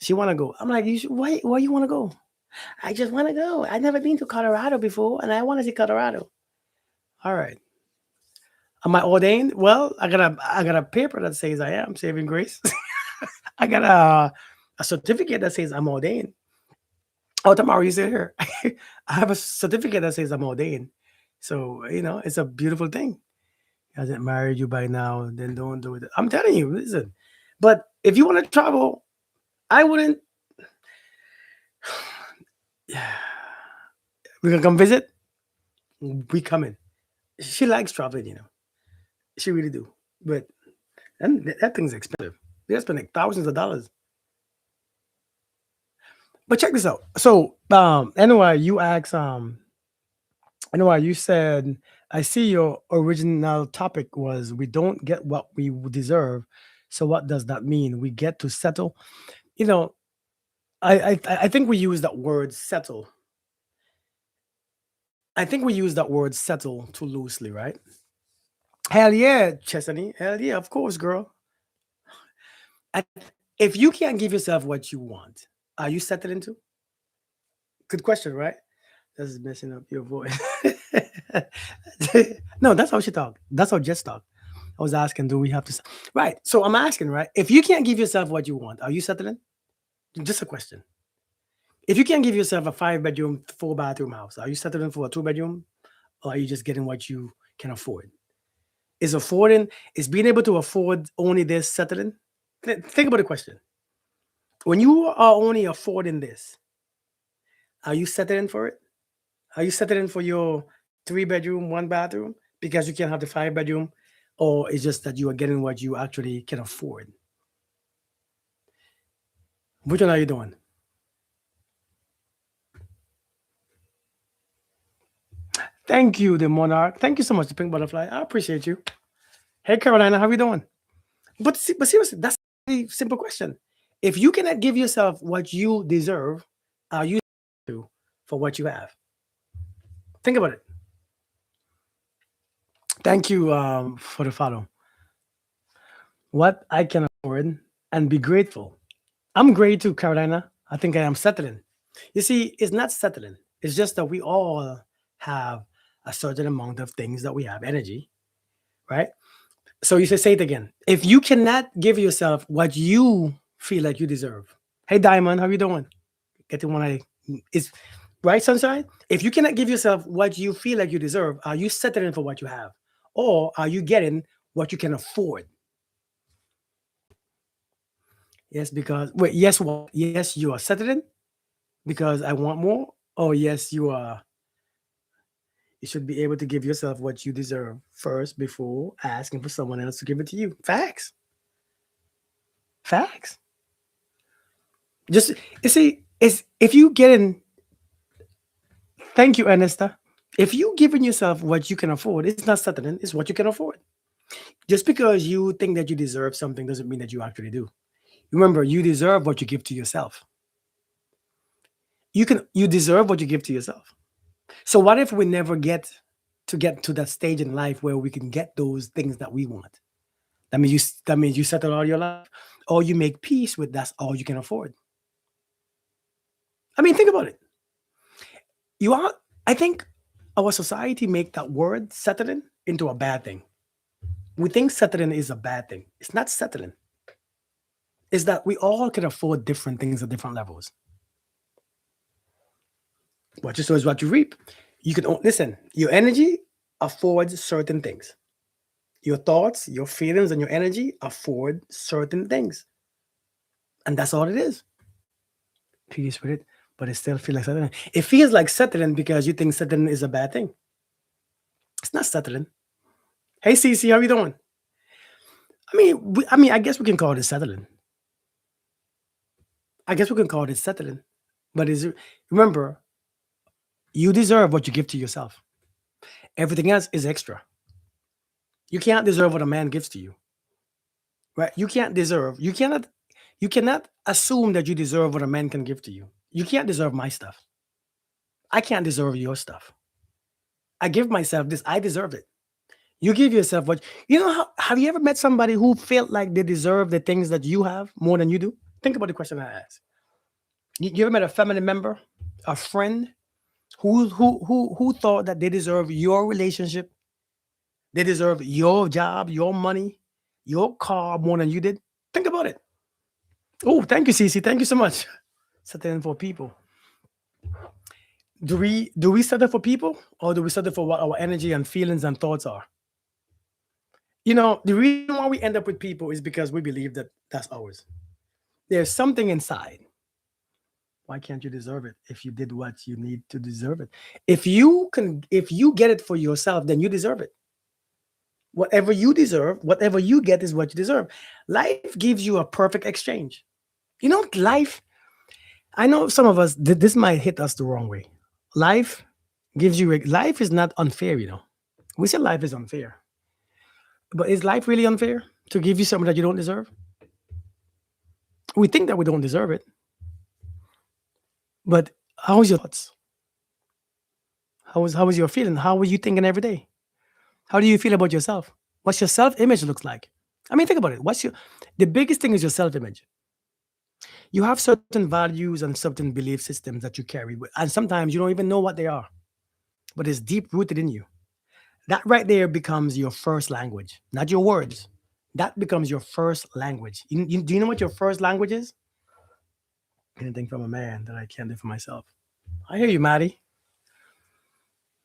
She want to go. I'm like, why you want to go? I just want to go. I've never been to Colorado before, and I want to see Colorado. All right. Am I ordained? Well, I got a paper that says I am saving grace. I got a certificate that says I'm ordained. Oh, tomorrow you sit here. I have a certificate that says I'm ordained. So it's a beautiful thing. Hasn't married you by now, then don't do it. I'm telling you, listen. But if you want to travel, I wouldn't. We can come visit. We coming. She likes traveling. She really do. But that thing's expensive. They're spending thousands of dollars. But check this out. So, anyway, you said, I see your original topic was we don't get what we deserve. So what does that mean? We get to settle. You know, I think we use that word settle. I think we use that word settle too loosely, right? Hell yeah, Chesney. Hell yeah, of course, girl. I, if you can't give yourself what you want, are you settling to? Good question, right? This is messing up your voice. No, that's how she talk. That's how Jess talk. I was asking, do we have to? Right. So I'm asking, right? If you can't give yourself what you want, are you settling? Just a question. If you can't give yourself a 5 bedroom, 4 bathroom house, are you settling for a 2 bedroom, or are you just getting what you can afford? Is being able to afford only this settling? Think about the question. When you are only affording this, are you settling for it? Are you settling for your 3 bedroom, 1 bathroom because you can't have the 5 bedroom, or it's just that you are getting what you actually can afford? Which one are you doing? Thank you, the monarch. Thank you so much, the pink butterfly. I appreciate you. Hey, Carolina, how you doing? But seriously, that's a simple question. If you cannot give yourself what you deserve, are you to for what you have? Think about it. Thank you for the follow. What I can afford and be grateful. I'm great too, Carolina. I think I am settling. You see, it's not settling. It's just that we all have a certain amount of things that we have energy, right? So you say it again. If you cannot give yourself what you feel like you deserve. Hey, Diamond, how you doing? Get the one I is right, Sunshine. If you cannot give yourself what you feel like you deserve, are you settling for what you have, or are you getting what you can afford? Yes, because wait, yes, what? Yes, you are settling because I want more. Oh, yes, you are. You should be able to give yourself what you deserve first before asking for someone else to give it to you. Facts. Facts. Just you see, it's if you get in. Thank you, Ernesta. If you giving yourself what you can afford, it's not settling. It's what you can afford. Just because you think that you deserve something doesn't mean that you actually do. Remember, you deserve what you give to yourself. You deserve what you give to yourself. So what if we never get to that stage in life where we can get those things that we want? That means you settle all your life, or you make peace with that's all you can afford. I mean, think about it. You are. I think our society make that word settling into a bad thing. We think settling is a bad thing. It's not settling. It's that we all can afford different things at different levels. What you sow is what you reap. You can listen. Your energy affords certain things. Your thoughts, your feelings, and your energy afford certain things, and that's all it is. Peace with it, but it still feels like settling. It feels like settling because you think settling is a bad thing. It's not settling. Hey, Cece, how you doing? I guess we can call it settling. I guess we can call it settling. But is it, remember, you deserve what you give to yourself. Everything else is extra. You can't deserve what a man gives to you, right? You cannot assume that you deserve what a man can give to you. You can't deserve my stuff. I can't deserve your stuff. I give myself this. I deserve it. You give yourself what you know. Have you ever met somebody who felt like they deserve the things that you have more than you do? Think about the question I asked. You ever met a family member, a friend who thought that they deserve your relationship, they deserve your job, your money, your car more than you did? Think about it. Oh, thank you, Cece. Thank you so much. Setting for people. Do we settle for people, or do we settle for what our energy and feelings and thoughts are? The reason why we end up with people is because we believe that that's ours. There's something inside. Why can't you deserve it if you did what you need to deserve it? If you get it for yourself, then you deserve it. Whatever you deserve, whatever you get is what you deserve. Life gives you a perfect exchange. Life, I know some of us, this might hit us the wrong way. Life life is not unfair. We say life is unfair. But is life really unfair to give you something that you don't deserve? We think that we don't deserve it. But how is your thoughts? How is your feeling? How are you thinking every day? How do you feel about yourself? What's your self-image looks like? I mean, think about it. What's your The biggest thing is your self-image. You have certain values and certain belief systems that you carry, and sometimes you don't even know what they are, but it's deep rooted in you. That right there becomes your first language, not your words. That becomes your first language. Do you know what your first language is? Anything from a man that I can't do for myself. I hear you, Maddie.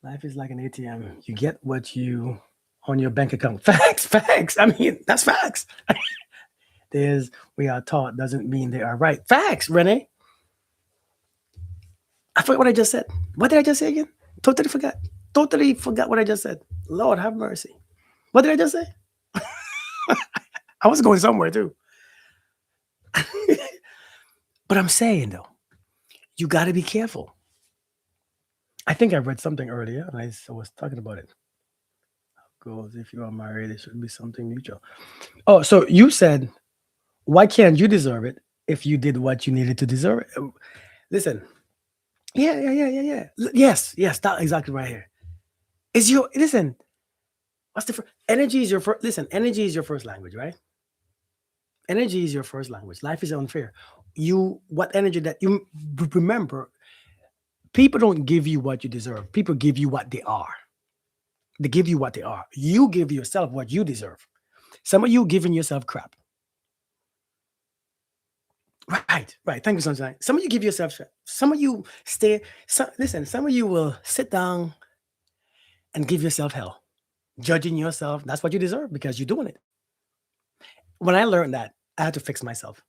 Life is like an ATM. You get what you on your bank account. Facts, facts. I mean, that's facts. There's We are taught doesn't mean they are right. Facts, Renee. I forgot what I just said. What did I just say again? Totally forgot. Totally forgot what I just said. Lord have mercy. What did I just say? I was going somewhere too. But I'm saying though, you got to be careful. I think I read something earlier, and I was talking about it. Goes if you are married, it should be something mutual. Oh, so you said, why can't you deserve it if you did what you needed to deserve it? Listen, yeah, yeah, yeah, yeah, yeah. Yes, yes, that exactly right here. Is your listen? What's the energy is your first? Listen, energy is your first language, right? Energy is your first language. Life is unfair. What energy that you remember? People don't give you what you deserve. People give you what they are. They give you what they are. You give yourself what you deserve. Some of you giving yourself crap. Right, right. Thank you, Sunshine. Some of you give yourself crap. Some of you listen, some of you will sit down and give yourself hell. Judging yourself. That's what you deserve because you're doing it. When I learned that, I had to fix myself.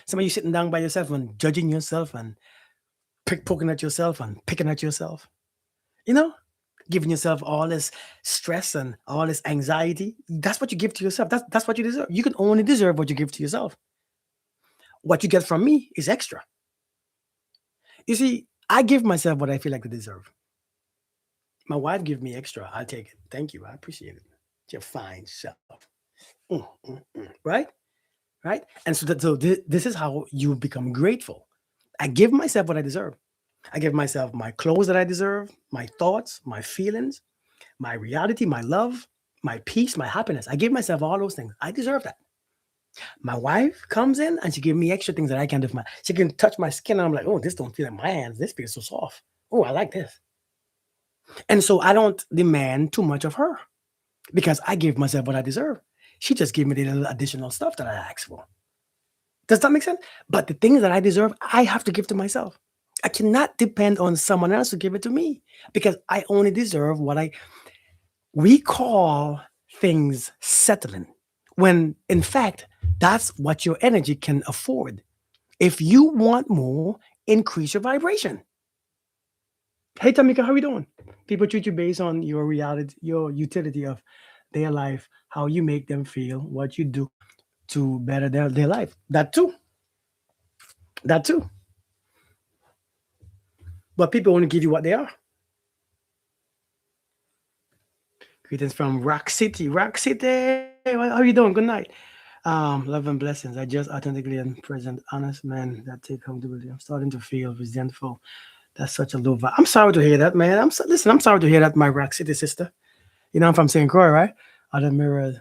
Some of you sitting down by yourself and judging yourself and poking at yourself and picking at yourself. You know, giving yourself all this stress and all this anxiety. That's what you give to yourself. That's what you deserve. You can only deserve what you give to yourself. What you get from me is extra. You see, I give myself what I feel like I deserve. My wife give me extra. I take it. Thank you. I appreciate it. It's your fine self. Right? Right? And this is how you become grateful. I give myself what I deserve. I give myself my clothes that I deserve, my thoughts, my feelings, my reality, my love, my peace, my happiness. I give myself all those things. I deserve that. My wife comes in and she give me extra things that I can't do for my. She can touch my skin and I'm like, oh, this don't feel in my hands. This feels so soft. Oh, I like this. And so I don't demand too much of her because I give myself what I deserve. She just gave me the little additional stuff that I asked for. Does that make sense? But the things that I deserve, I have to give to myself. I cannot depend on someone else to give it to me because I only deserve what I we call things settling when in fact that's what your energy can afford. If you want more, increase your vibration. Hey Tamika, how you doing? People treat you based on your reality, your utility of their life, how you make them feel, what you do to better their life. That too. That too. But people only give you what they are. Greetings from Rock City. Rock City. How you doing? Good night. Love and blessings. I just authentically and present honest man that take comfortability. I'm starting to feel resentful. That's such a low vibe. I'm sorry to hear that, man. Listen. I'm sorry to hear that, my Rock City sister. You know I'm from St. Croix, right? Other mirror.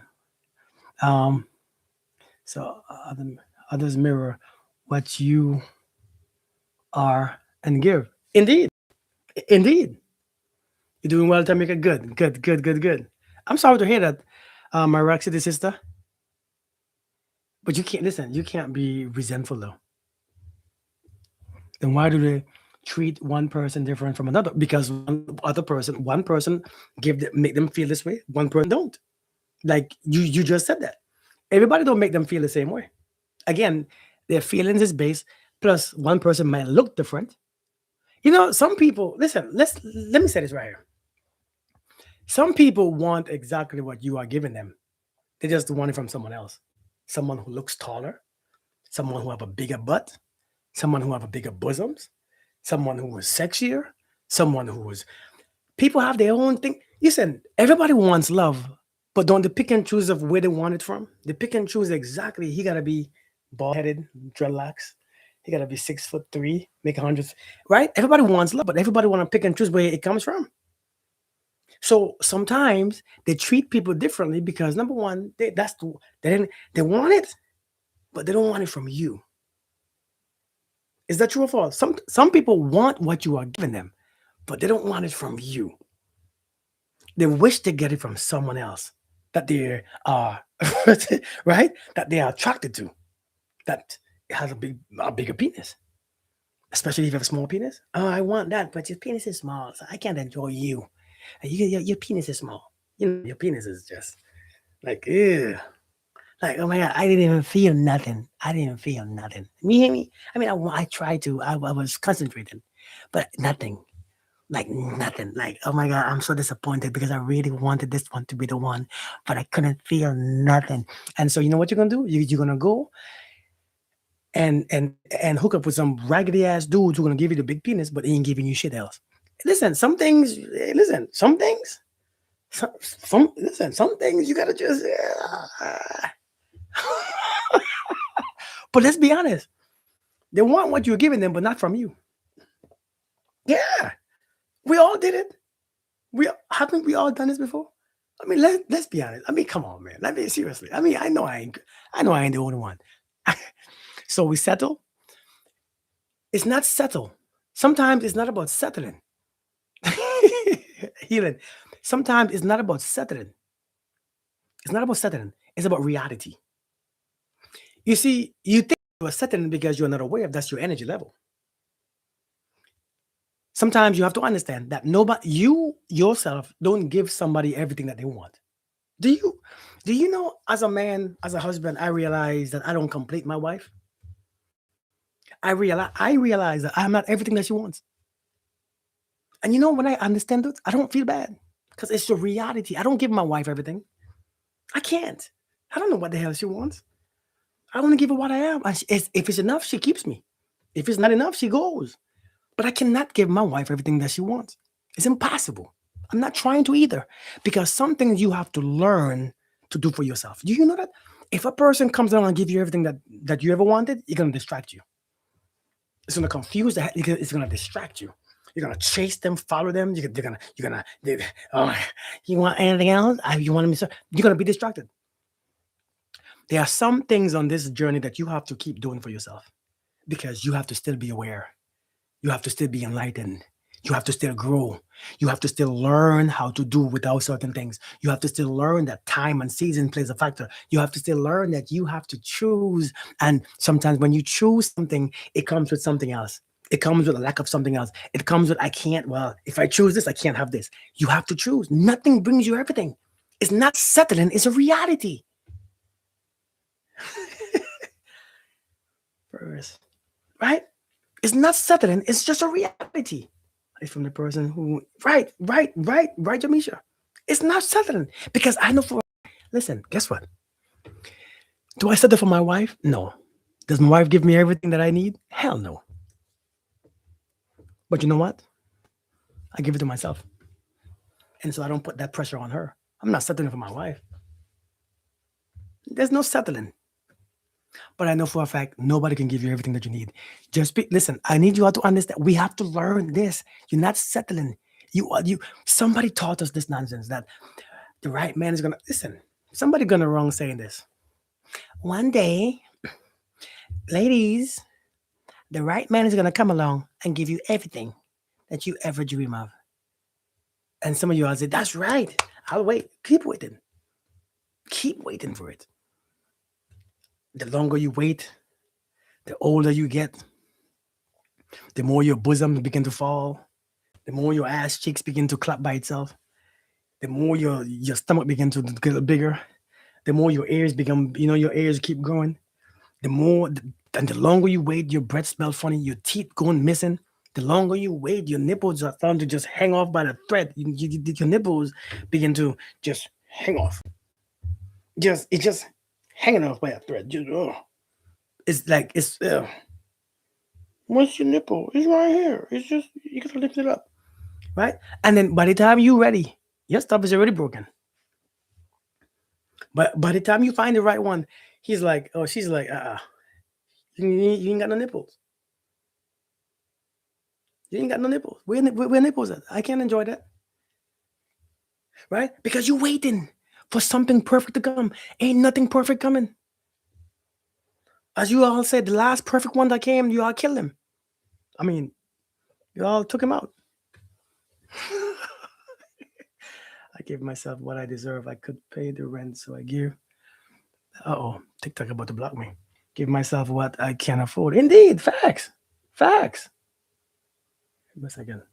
Um. So others mirror what you are and give. Indeed. Indeed. You're doing well, Tamika. Good. Good. Good. Good. Good. I'm sorry to hear that, my Rock City sister. But you can't listen. You can't be resentful though. Then why do they treat one person different from another? Because one person make them feel this way, one person don't. Like you just said that. Everybody don't make them feel the same way. Again, their feelings is based. Plus, one person might look different. You know, some people. Listen, let me say this right here. Some people want exactly what you are giving them. They just want it from someone else. Someone who looks taller, someone who have a bigger butt, someone who have a bigger bosoms, someone who is sexier, someone who is. People have their own thing. Listen, everybody wants love, but don't they pick and choose of where they want it from? They pick and choose exactly. He gotta be bald headed, dreadlocks. He gotta be 6'3", make 100. Right? Everybody wants love, but everybody want to pick and choose where it comes from. So sometimes they treat people differently because number one, they want it, but they don't want it from you. Is that true or false? Some people want what you are giving them, but they don't want it from you. They wish to get it from someone else that they are right, that they are attracted to, that has a bigger penis, especially if you have a small penis. Oh, I want that, but your penis is small, so I can't enjoy you. Your penis is small. You know, your penis is just like, ew. Like, oh my God, I didn't even feel nothing. I didn't feel nothing. Me, hear me? I mean, I tried to, I was concentrating, but nothing. Like nothing. Like, oh my God, I'm so disappointed because I really wanted this one to be the one, but I couldn't feel nothing. And so, you know what you're gonna do? You're gonna go and hook up with some raggedy ass dudes who gonna give you the big penis, but ain't giving you shit else. Listen, some things. Listen, some things. Some things you gotta just. But let's be honest. They want what you're giving them, but not from you. Yeah, we all did it. We haven't we all done this before? I mean, let's be honest. I mean, come on, man. I mean, seriously. I mean, I know I ain't the only one. So we settle. It's not settle. Sometimes it's not about settling. Healing. Sometimes it's not about settling. It's not about settling. It's about reality. You see, you think you are settling because you're not aware of that's your energy level. Sometimes you have to understand that nobody, you yourself, don't give somebody everything that they want. Do you? Do you know? As a man, as a husband, I realize that I don't complete my wife. I realize that I'm not everything that she wants. And when I understand it, I don't feel bad because it's the reality. I don't give my wife everything. I can't. I don't know what the hell she wants. I want to give her what I am. If it's enough, she keeps me. If it's not enough, she goes. But I cannot give my wife everything that she wants. It's impossible. I'm not trying to either because some things you have to learn to do for yourself. Do you know that? If a person comes along and give you everything that you ever wanted, you're gonna distract you. It's gonna confuse that. It's gonna distract you. You're gonna chase them, follow them. Oh, you want anything else? You want me? You're gonna be distracted. There are some things on this journey that you have to keep doing for yourself because you have to still be aware. You have to still be enlightened. You have to still grow. You have to still learn how to do without certain things. You have to still learn that time and season plays a factor. You have to still learn that you have to choose. And sometimes when you choose something, it comes with something else. It comes with a lack of something else. It comes with, I can't, well, if I choose this, I can't have this. You have to choose. Nothing brings you everything. It's not settling, it's a reality. First, right? It's not settling, it's just a reality. It's from the person who, right, Jamisha. It's not settling because I know for, listen, guess what? Do I settle for my wife? No. Does my wife give me everything that I need? Hell no. But you know what? I give it to myself. And so I don't put that pressure on her. I'm not settling for my wife. There's no settling. But I know for a fact nobody can give you everything that you need. Just listen. I need you all to understand. We have to learn this. You're not settling. You. Somebody taught us this nonsense that the right man is gonna listen. Somebody gonna wrong saying this. One day, ladies, the right man is gonna come along and give you everything that you ever dream of. And some of you all say, "That's right. I'll wait. Keep waiting. Keep waiting for it." The longer you wait, the older you get, the more your bosom begin to fall, the more your ass cheeks begin to clap by itself, the more your stomach begin to get bigger, the more your ears become, your ears keep growing, the more and the longer you wait, your breath smells funny, your teeth going missing. The longer you wait, your nipples are starting to just hang off by the thread. Your nipples begin to just hang off. It's just hanging off by a thread. Just it's like it's. What's your nipple? It's right here. It's just you gotta lift it up, right? And then by the time you're ready, your stuff is already broken. But by the time you find the right one, he's like, oh, she's like, you ain't got no nipples. You ain't got no nipples. Where nipples at? I can't enjoy that, right? Because you're waiting for something perfect to come. Ain't nothing perfect coming. As you all said, the last perfect one that came, you all killed him. I mean, you all took him out. I gave myself what I deserve. I could pay the rent, so I give. Oh, TikTok about to block me. Give myself what I can afford. Indeed, facts, facts. Give me a second.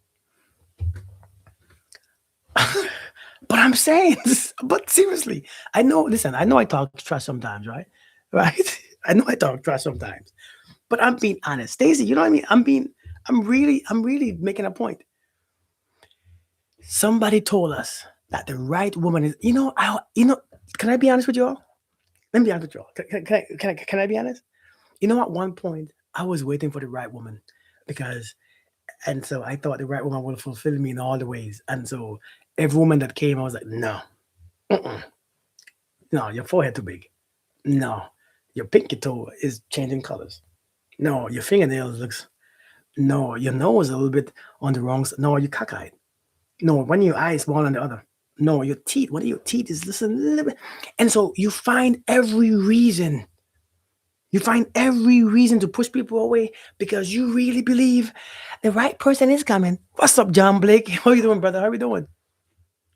But I'm saying, but seriously, I know. Listen, I know I talk trash sometimes, right? Right? I know I talk trash sometimes, but I'm being honest, Stacey. You know what I mean? I'm really making a point. Somebody told us that the right woman is. Can I be honest with you all? Let me be honest with you all. Can I be honest? At one point, I was waiting for the right woman because, and so I thought the right woman would fulfill me in all the ways. And so every woman that came, I was like, no, mm-mm, no, your forehead too big. No, your pinky toe is changing colors. No, your fingernails looks. No, your nose a little bit on the wrong side. No, you cockeyed. No, one of your eyes one on the other. No, your teeth. One of your teeth is just a little bit. And so you find every reason. You find every reason to push people away because you really believe the right person is coming. What's up, John Blake? How you doing, brother? How you doing?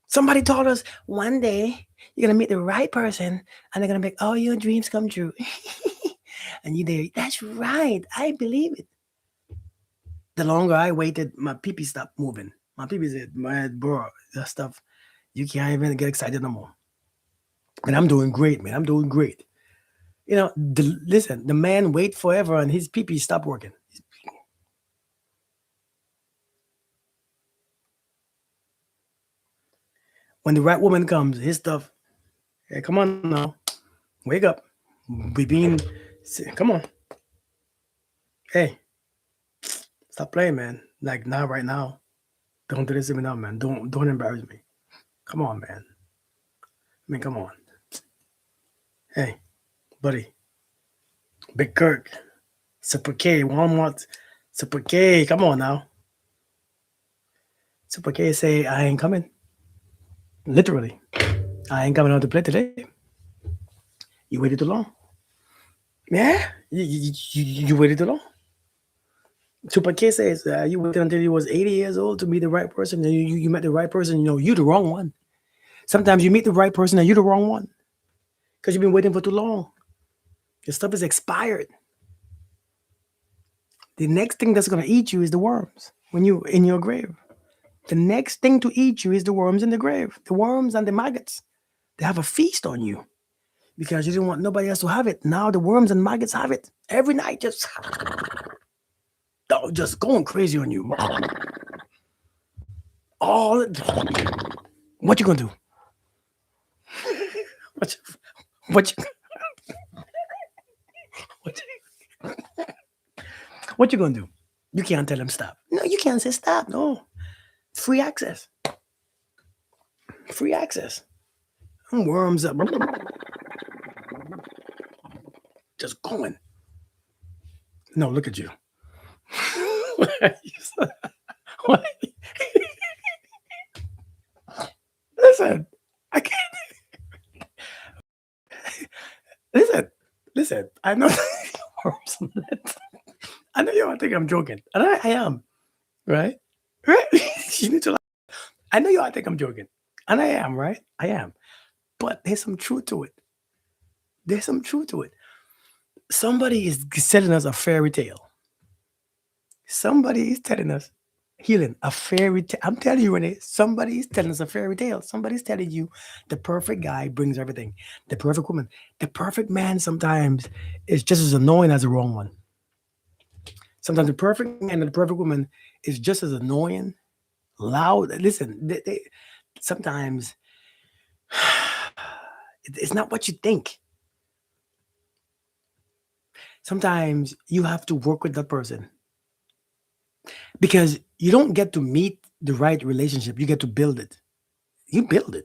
Somebody told us one day you're gonna meet the right person and they're gonna make all your dreams come true. And you there, that's right. I believe it. The longer I waited, my pee stopped moving. My pee said, man, bro, that stuff, you can't even get excited no more. And I'm doing great, man. I'm doing great. Listen, the man wait forever and his pee stop working. When the right woman comes, his stuff. Hey, come on now, wake up. We being, come on. Hey, stop playing, man. Like now, right now. Don't do this to me now, man. Don't embarrass me. Come on, man. I mean, come on. Hey, buddy. Big Kirk. Super K. Walmart. Super K. Come on now. Super K say, I ain't coming. Literally. I ain't coming out to play today. You waited too long. Yeah? You waited too long. Super K says, you waited until you was 80 years old to meet the right person. And you met the right person. You know, you the wrong one. Sometimes you meet the right person and you're the wrong one. Because you've been waiting for too long. Your stuff is expired. The next thing that's gonna eat you is the worms when you in your grave. The next thing to eat you is the worms in the grave. The worms and the maggots. They have a feast on you because you didn't want nobody else to have it. Now the worms and maggots have it every night, just going crazy on you. All what you gonna do? What you, what you, what you, what you gonna do? You can't tell them stop. No, you can't say stop. No, free access. Free access. Worms up, just going. No, look at you. What? Listen, I can't. Listen, listen. I know worms on it. I know you all think I'm joking, and I am, right? Right? You need to. I know you all think I'm joking, and I am, right? I am, but there's some truth to it. There's some truth to it. Somebody is selling us a fairy tale. Somebody is telling us, healing, a fairy tale. I'm telling you, Renee, somebody is telling us a fairy tale. Somebody's telling you the perfect guy brings everything. The perfect woman. The perfect man sometimes is just as annoying as the wrong one. Sometimes the perfect man and the perfect woman is just as annoying, loud. Listen, sometimes it's not what you think. Sometimes you have to work with that person because you don't get to meet the right relationship. You get to build it. You build it.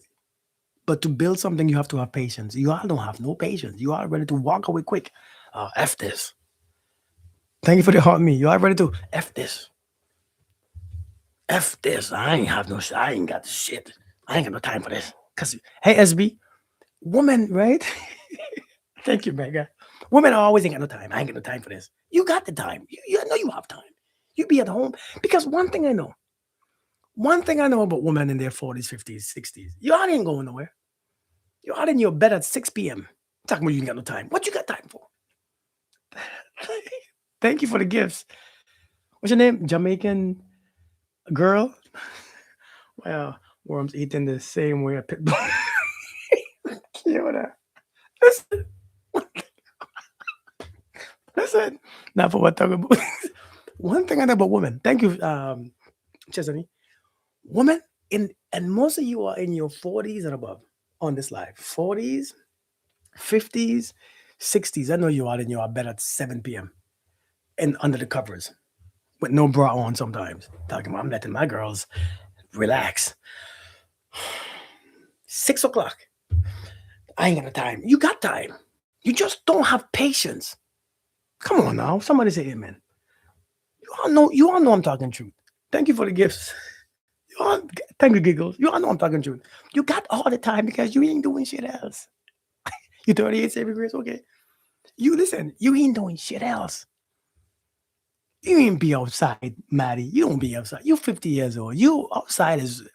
But to build something, you have to have patience. You all don't have no patience. You are ready to walk away quick. F this. Thank you for the heart me. You are ready to F this. F this. I ain't have no shit. I ain't got the shit. I ain't got no time for this. Cause hey SB, woman, right? Thank you, Mega. Women always ain't got no time. I ain't got no time for this. You got the time. You know you have time. You be at home. Because one thing I know about women in their 40s, 50s, 60s, you all ain't going nowhere. You're out in your bed at 6 p.m. Talking about you ain't got no time. What you got time for? Thank you for the gifts. What's your name? Jamaican girl? Well, worms eating the same way a pit bull. Cute. Listen, listen. Not for what talking about. One thing I know about women. Thank you, Chesney. Women and most of you are in your 40s and above on this live. 40s, 50s, 60s. I know you are in your bed at 7 p.m. and under the covers with no bra on sometimes. Talking about I'm letting my girls relax. 6 o'clock. I ain't got no time. You got time. You just don't have patience. Come on now. Somebody say amen. You all know I'm talking truth. Thank you for the gifts. You all, thank you, giggles. You all know I'm talking truth. You got all the time because you ain't doing shit else. You 38 saving grace, okay. You listen, you ain't doing shit else. You ain't be outside, Maddie. You don't be outside. You 50 years old. You outside is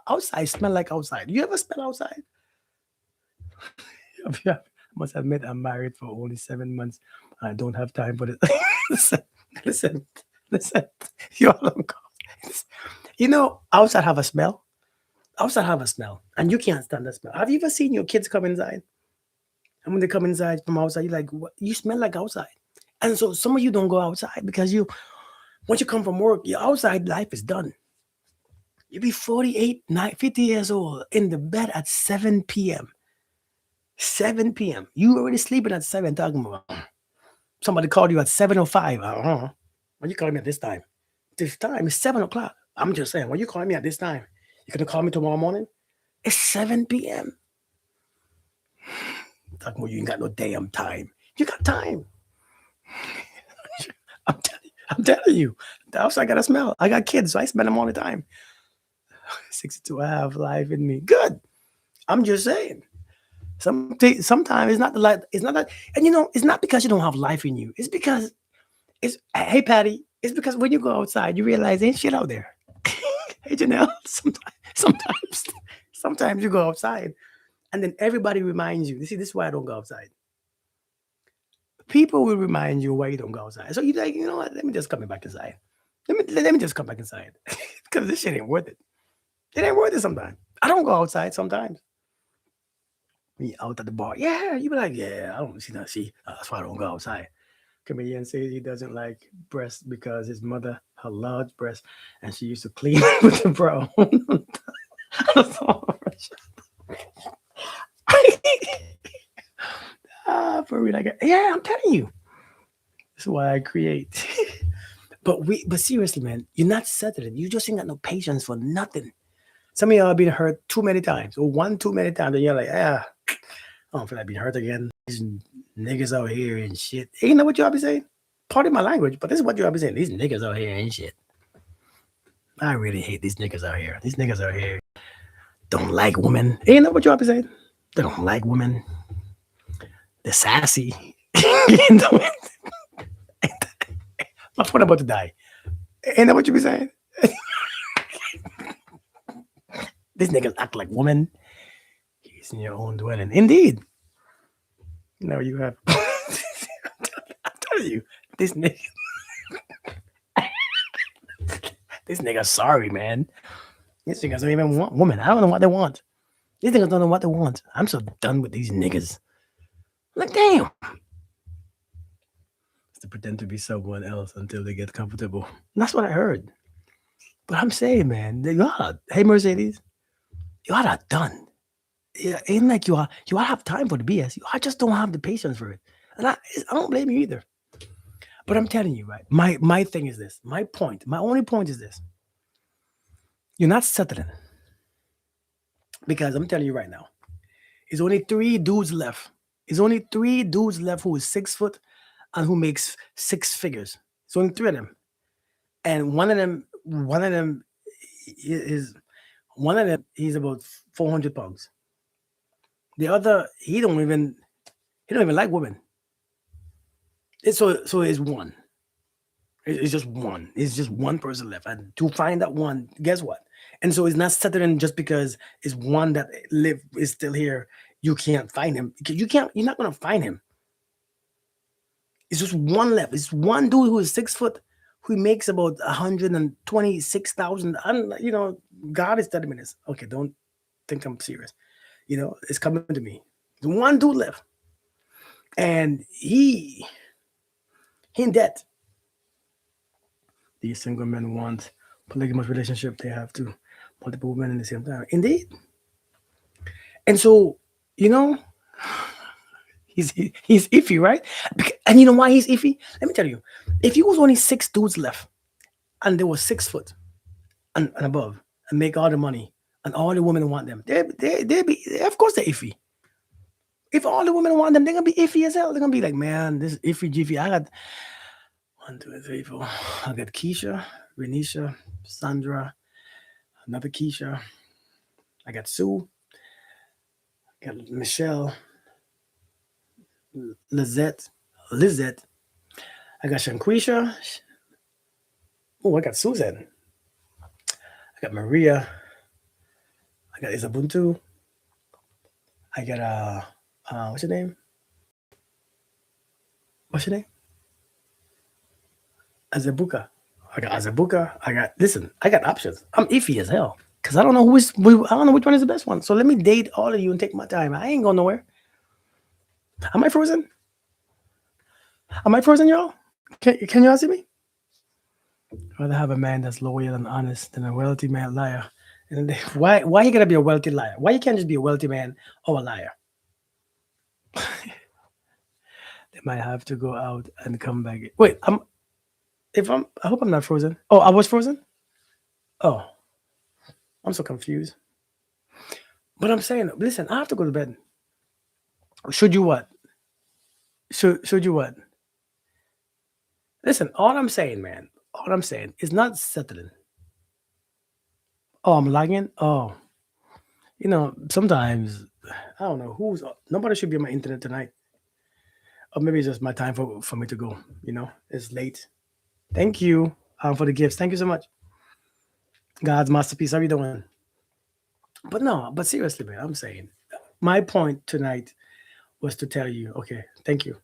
outside smell like outside. You ever smell outside? Yeah, I must admit I'm married for only 7 months. I don't have time for this. listen, listen, listen. You all don't go. You know, outside have a smell. Outside have a smell, and you can't stand the smell. Have you ever seen your kids come inside? And when they come inside from outside, you're like, what? You smell like outside. And so some of you don't go outside because once you come from work, your outside life is done. You be 48, 50 years old in the bed at 7 p.m. 7 p.m. You already sleeping at 7 talking about somebody called you at 7:05. When you calling me at this time? This time is 7 o'clock. I'm just saying, when you calling me at this time, you gonna call me tomorrow morning? It's 7 p.m. Talking about you ain't got no damn time. You got time. I'm telling you. The house I gotta smell. I got kids, so I spend them all the time. 62, I have life in me. Good. I'm just saying. Sometimes it's not the light. It's not that, and it's not because you don't have life in you. It's because it's. Hey, Patty. It's because when you go outside, you realize ain't shit out there. Hey, Janelle. Sometimes you go outside, and then everybody reminds you. You see, this is why I don't go outside. People will remind you why you don't go outside. So you like, you know what? Let me just come back inside. Let me just come back inside because this shit ain't worth it. It ain't worth it sometimes. I don't go outside sometimes. Me out at the bar. Yeah, you be like, yeah, I don't see that. See, that's why I don't go outside. Comedian says he doesn't like breasts because his mother had large breasts and she used to clean with the brown. For real, like, yeah, I'm telling you. That's why I create. But seriously, man, you're not settling. You just ain't got no patience for nothing. Some of y'all been hurt too many times, or one too many times, and you're like, I don't feel like being hurt again. These niggas out here and shit. You know what y'all be saying? Pardon my language, but this is what y'all be saying. These niggas out here and shit. I really hate these niggas out here. These niggas out here don't like women. You know what y'all be saying? They don't like women. They're sassy. You know, my phone about to die. Ain't that what you be saying? These niggas act like women. He's in your own dwelling. Indeed. No, you have. I'm telling you, this nigga, this nigga, sorry, man. These niggas don't even want women. I don't know what they want. These niggas don't know what they want. I'm so done with these niggas. Like, damn. It's to pretend to be someone else until they get comfortable. And that's what I heard. But I'm saying, man, y'all, hey Mercedes, y'all are done. Yeah, ain't like you all have time for the BS. I just don't have the patience for it, and I don't blame you either. But I'm telling you, right? My thing is this. My point. My only point is this. You're not settling because I'm telling you right now. There's only three dudes left. There's only three dudes left who is 6 foot and who makes six figures. It's only three of them, and one of them is one of them. He's about 400 pounds. The other, he don't even like women. So it's one. It's just one. It's just one person left, and to find that one, guess what? And so it's not settling just because it's one that live is still here. You can't find him. You can't. You're not gonna find him. It's just one left. It's one dude who is 6 foot, who makes about 126,000. And God is telling me this. Okay, don't think I'm serious. It's coming to me. There's one dude left, and he in debt. These single men want polygamous relationship. They have to multiple women in the same time. Indeed. And so, you know, he's iffy, right? And you know why he's iffy? Let me tell you. If he was only six dudes left, and there was 6 foot and above, and make all the money, and all the women want them, they be, of course they're iffy. If all the women want them, they're gonna be iffy as hell. They're gonna be like, man, this iffy jiffy. I got one, two, three, four. I got Keisha, Renisha, Sandra, another Keisha. I got Sue, I got Michelle, Lizette. I got Shanquisha. Oh, I got Susan. I got Maria. I got Isabuntu. I got what's your name? What's your name? Azabuka. I got Azabuka. Listen. I got options. I'm iffy as hell because I don't know which one is the best one. So let me date all of you and take my time. I ain't going nowhere. Am I frozen? Am I frozen, y'all? Can y'all see me? I'd rather have a man that's loyal and honest than a wealthy man liar. And why you gotta be a wealthy liar? Why you can't just be a wealthy man or a liar? They might have to go out and come back. Wait, I hope I'm not frozen. Oh, I was frozen? Oh, I'm so confused. But I'm saying, listen, I have to go to bed. Should you what? Should you what? Listen, all I'm saying, man, all I'm saying is not settling. Oh, I'm lagging. Oh, sometimes I don't know who's nobody should be on my internet tonight. Or maybe it's just my time for me to go. It's late. Thank you for the gifts. Thank you so much. God's masterpiece. How you doing? But no, but seriously, man, I'm saying my point tonight was to tell you. Okay, thank you.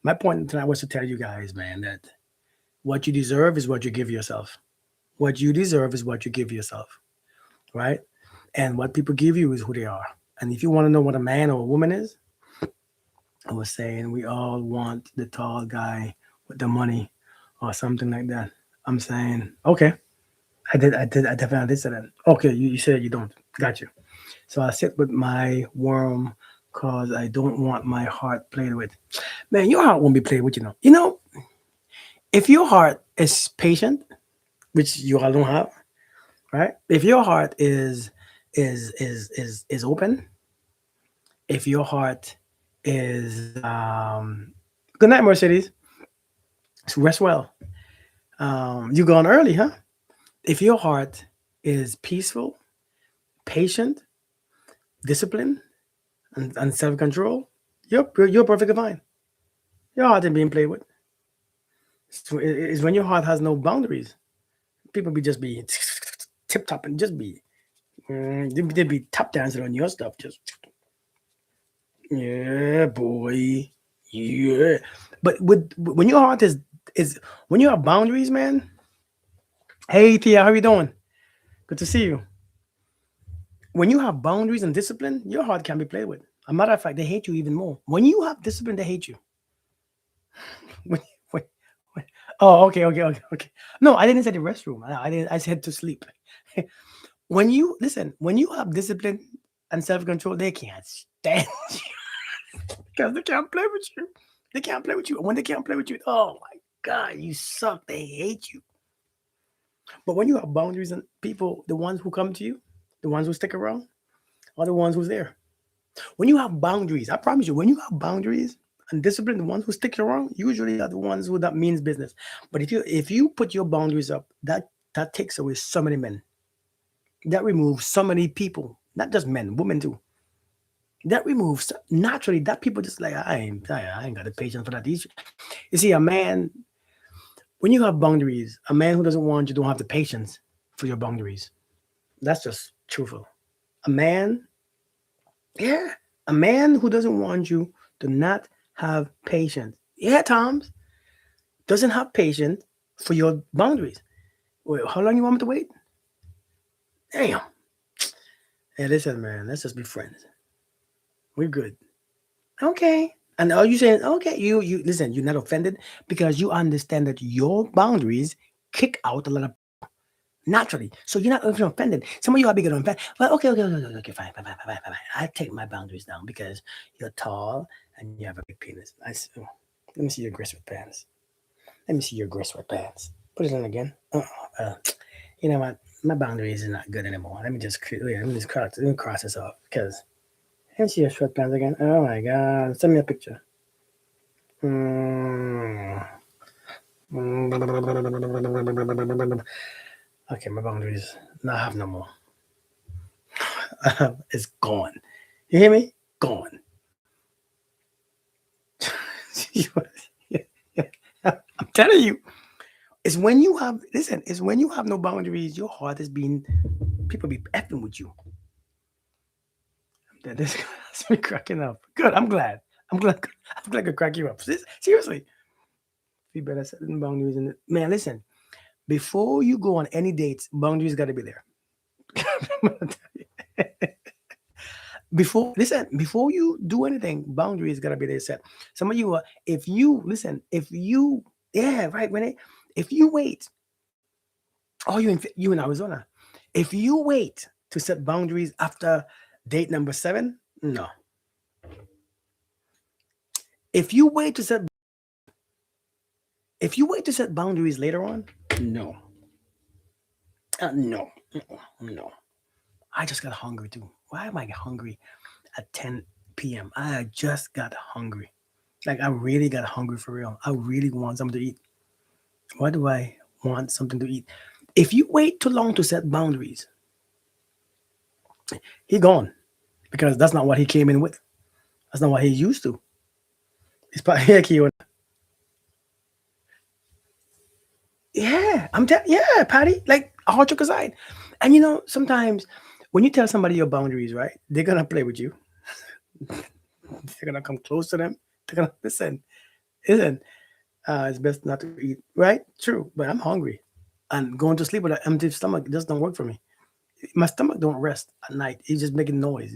My point tonight was to tell you guys, man, that what you deserve is what you give yourself. What you deserve is what you give yourself, right? And what people give you is who they are. And if you want to know what a man or a woman is, I was saying we all want the tall guy with the money or something like that. I'm saying, okay, I definitely did say that. Okay, you said you don't. Got you. So I sit with my worm because I don't want my heart played with. Man, your heart won't be played with, if your heart is patient, which you all don't have, right? If your heart is open, if your heart is good night, Mercedes. Rest well. You gone early, huh? If your heart is peaceful, patient, disciplined, and self control, you're perfectly fine. Your heart ain't being played with. It's when your heart has no boundaries. People be just be tip top and just be they be tap dancing on your stuff. Just yeah, boy, yeah. But when your heart is when you have boundaries, man. Hey Tia, how you doing? Good to see you. When you have boundaries and discipline, your heart can be played with. A matter of fact, they hate you even more. When you have discipline, they hate you. When, when, when, oh, okay. No, I didn't say the restroom. I didn't. I said to sleep. When you have discipline and self control, they can't stand you because they can't play with you. They can't play with you. When they can't play with you, oh my God, you suck. They hate you. But when you have boundaries and people, the ones who come to you, the ones who stick around, are the ones who's there. When you have boundaries, I promise you, when you have boundaries and discipline, the ones who stick around usually are the ones who that means business. But if you put your boundaries up, that takes away so many men. That removes so many people, not just men, women too. That removes naturally that people just like I ain't got the patience for that. You see, a man when you have boundaries, a man who doesn't want you don't have the patience for your boundaries. That's just truthful. A man, yeah, a man who doesn't want you do not have patience. Yeah, Tom's doesn't have patience for your boundaries. Wait, how long you want me to wait? Damn. Hey, listen, man, let's just be friends. We're good. Okay. And are you saying okay? You listen. You're not offended because you understand that your boundaries kick out a lot of people naturally. So you're not even offended. Some of you are bigger offended. Well, okay, fine. I take my boundaries down because you're tall and you have a big penis. Oh, let me see your gray sweatpants. Let me see your gray sweatpants. Put it on again. You know what? My boundaries is not good anymore. Let me cross this off because let me see your sweatpants again. Oh my god! Send me a picture. Mm. Okay, my boundaries. Not have no more. It's gone. You hear me? Gone. I'm telling you. It's when you have listen. It's when you have no boundaries. Your heart is being people be effing with you. This has me cracking up. Good. I'm glad. I'm glad. I'm glad I could crack you up. Seriously. You better set them boundaries. And man, listen. Before you go on any dates, boundaries got to be there. Before you do anything, boundaries got to be there set. Some of you, if you listen, if you, yeah, right, Renee, if you wait, oh, you in Arizona, if you wait to set boundaries after date number 7? No. If you wait to set if you wait to set boundaries later on, no. No. No. I just got hungry too. Why am I hungry at 10 p.m.? I just got hungry. Like I really got hungry for real. I really want something to eat. Why do I want something to eat? If you wait too long to set boundaries, he gone because that's not what he came in with. That's not what he used to. He's probably yeah, yeah, yeah, Patty. Like all joke aside, and sometimes when you tell somebody your boundaries, right, they're gonna play with you. They're gonna come close to them. They're gonna listen. Listen, it's best not to eat, right? True, but I'm hungry, and going to sleep with an empty stomach just don't work for me. My stomach don't rest at night. It's just making noise.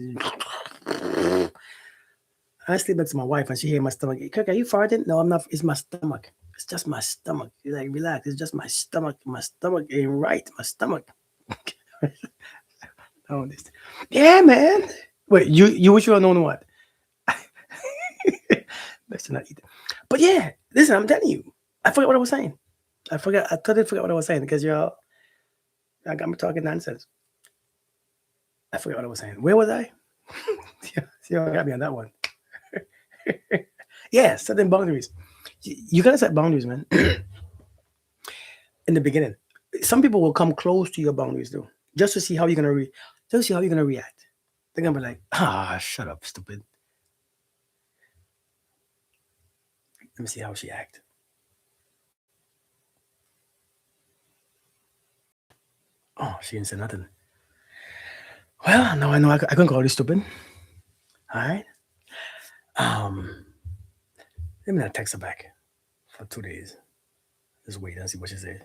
I sleep next to my wife, and she hear my stomach. Kirk, are you farting? No, I'm not. It's my stomach. It's just my stomach. She's like, relax. It's just my stomach. My stomach ain't right. My stomach. Oh, this. Yeah, man. Wait, you wish you had known what? Best to not eat. But yeah, listen, I'm telling you, I forgot what I was saying. I forgot. I totally forgot what I was saying because y'all, I got me talking nonsense. I forgot what I was saying. Where was I? See, y'all got me on that one. Yeah, setting boundaries. You gotta set boundaries, man. In the beginning, some people will come close to your boundaries though, just to see how you're gonna just to see how you're gonna react. They're gonna be like, shut up, stupid. Let me see how she act. Oh, she didn't say nothing. Well, now I know I can call you stupid. All right. Um, Let me not text her back for 2 days. Just wait and see what she says.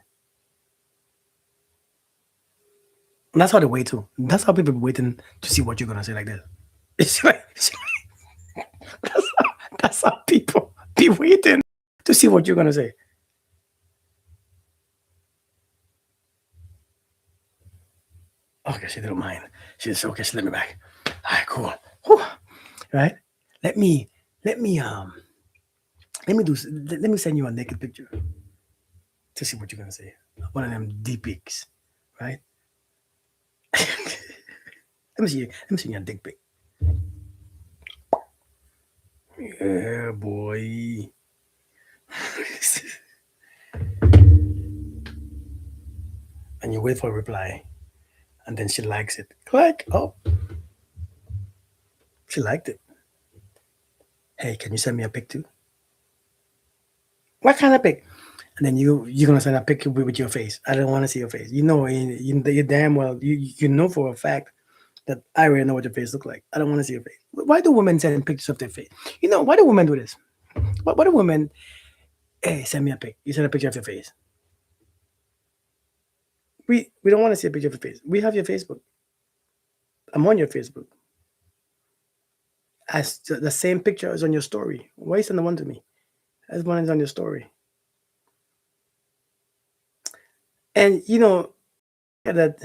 And that's how they wait too. That's how people be waiting to see what you're gonna say like this. It's like, that's how people be waiting to see what you're gonna say. Okay, she didn't mind. She said, okay, she let me back. All right, cool. Whew. Right? Let me let me let me send you a naked picture to see what you're gonna say. One of them deep pics, right? Let me see your dick pic. Yeah, boy. And you wait for a reply, and then she likes it. Click. Oh, she liked it. Hey, can you send me a pic too? What kind of pic? And then you're gonna send a picture with your face. I don't want to see your face. You damn well you know for a fact that I already know what your face look like. I don't want to see your face. Why do women send pictures of their face? Why do women do this? Why do women? Hey, send me a pic. You send a picture of your face. We don't want to see a picture of your face. We have your Facebook. I'm on your Facebook. As the same picture is on your story. Why you send the one to me? As one is on your story. And that.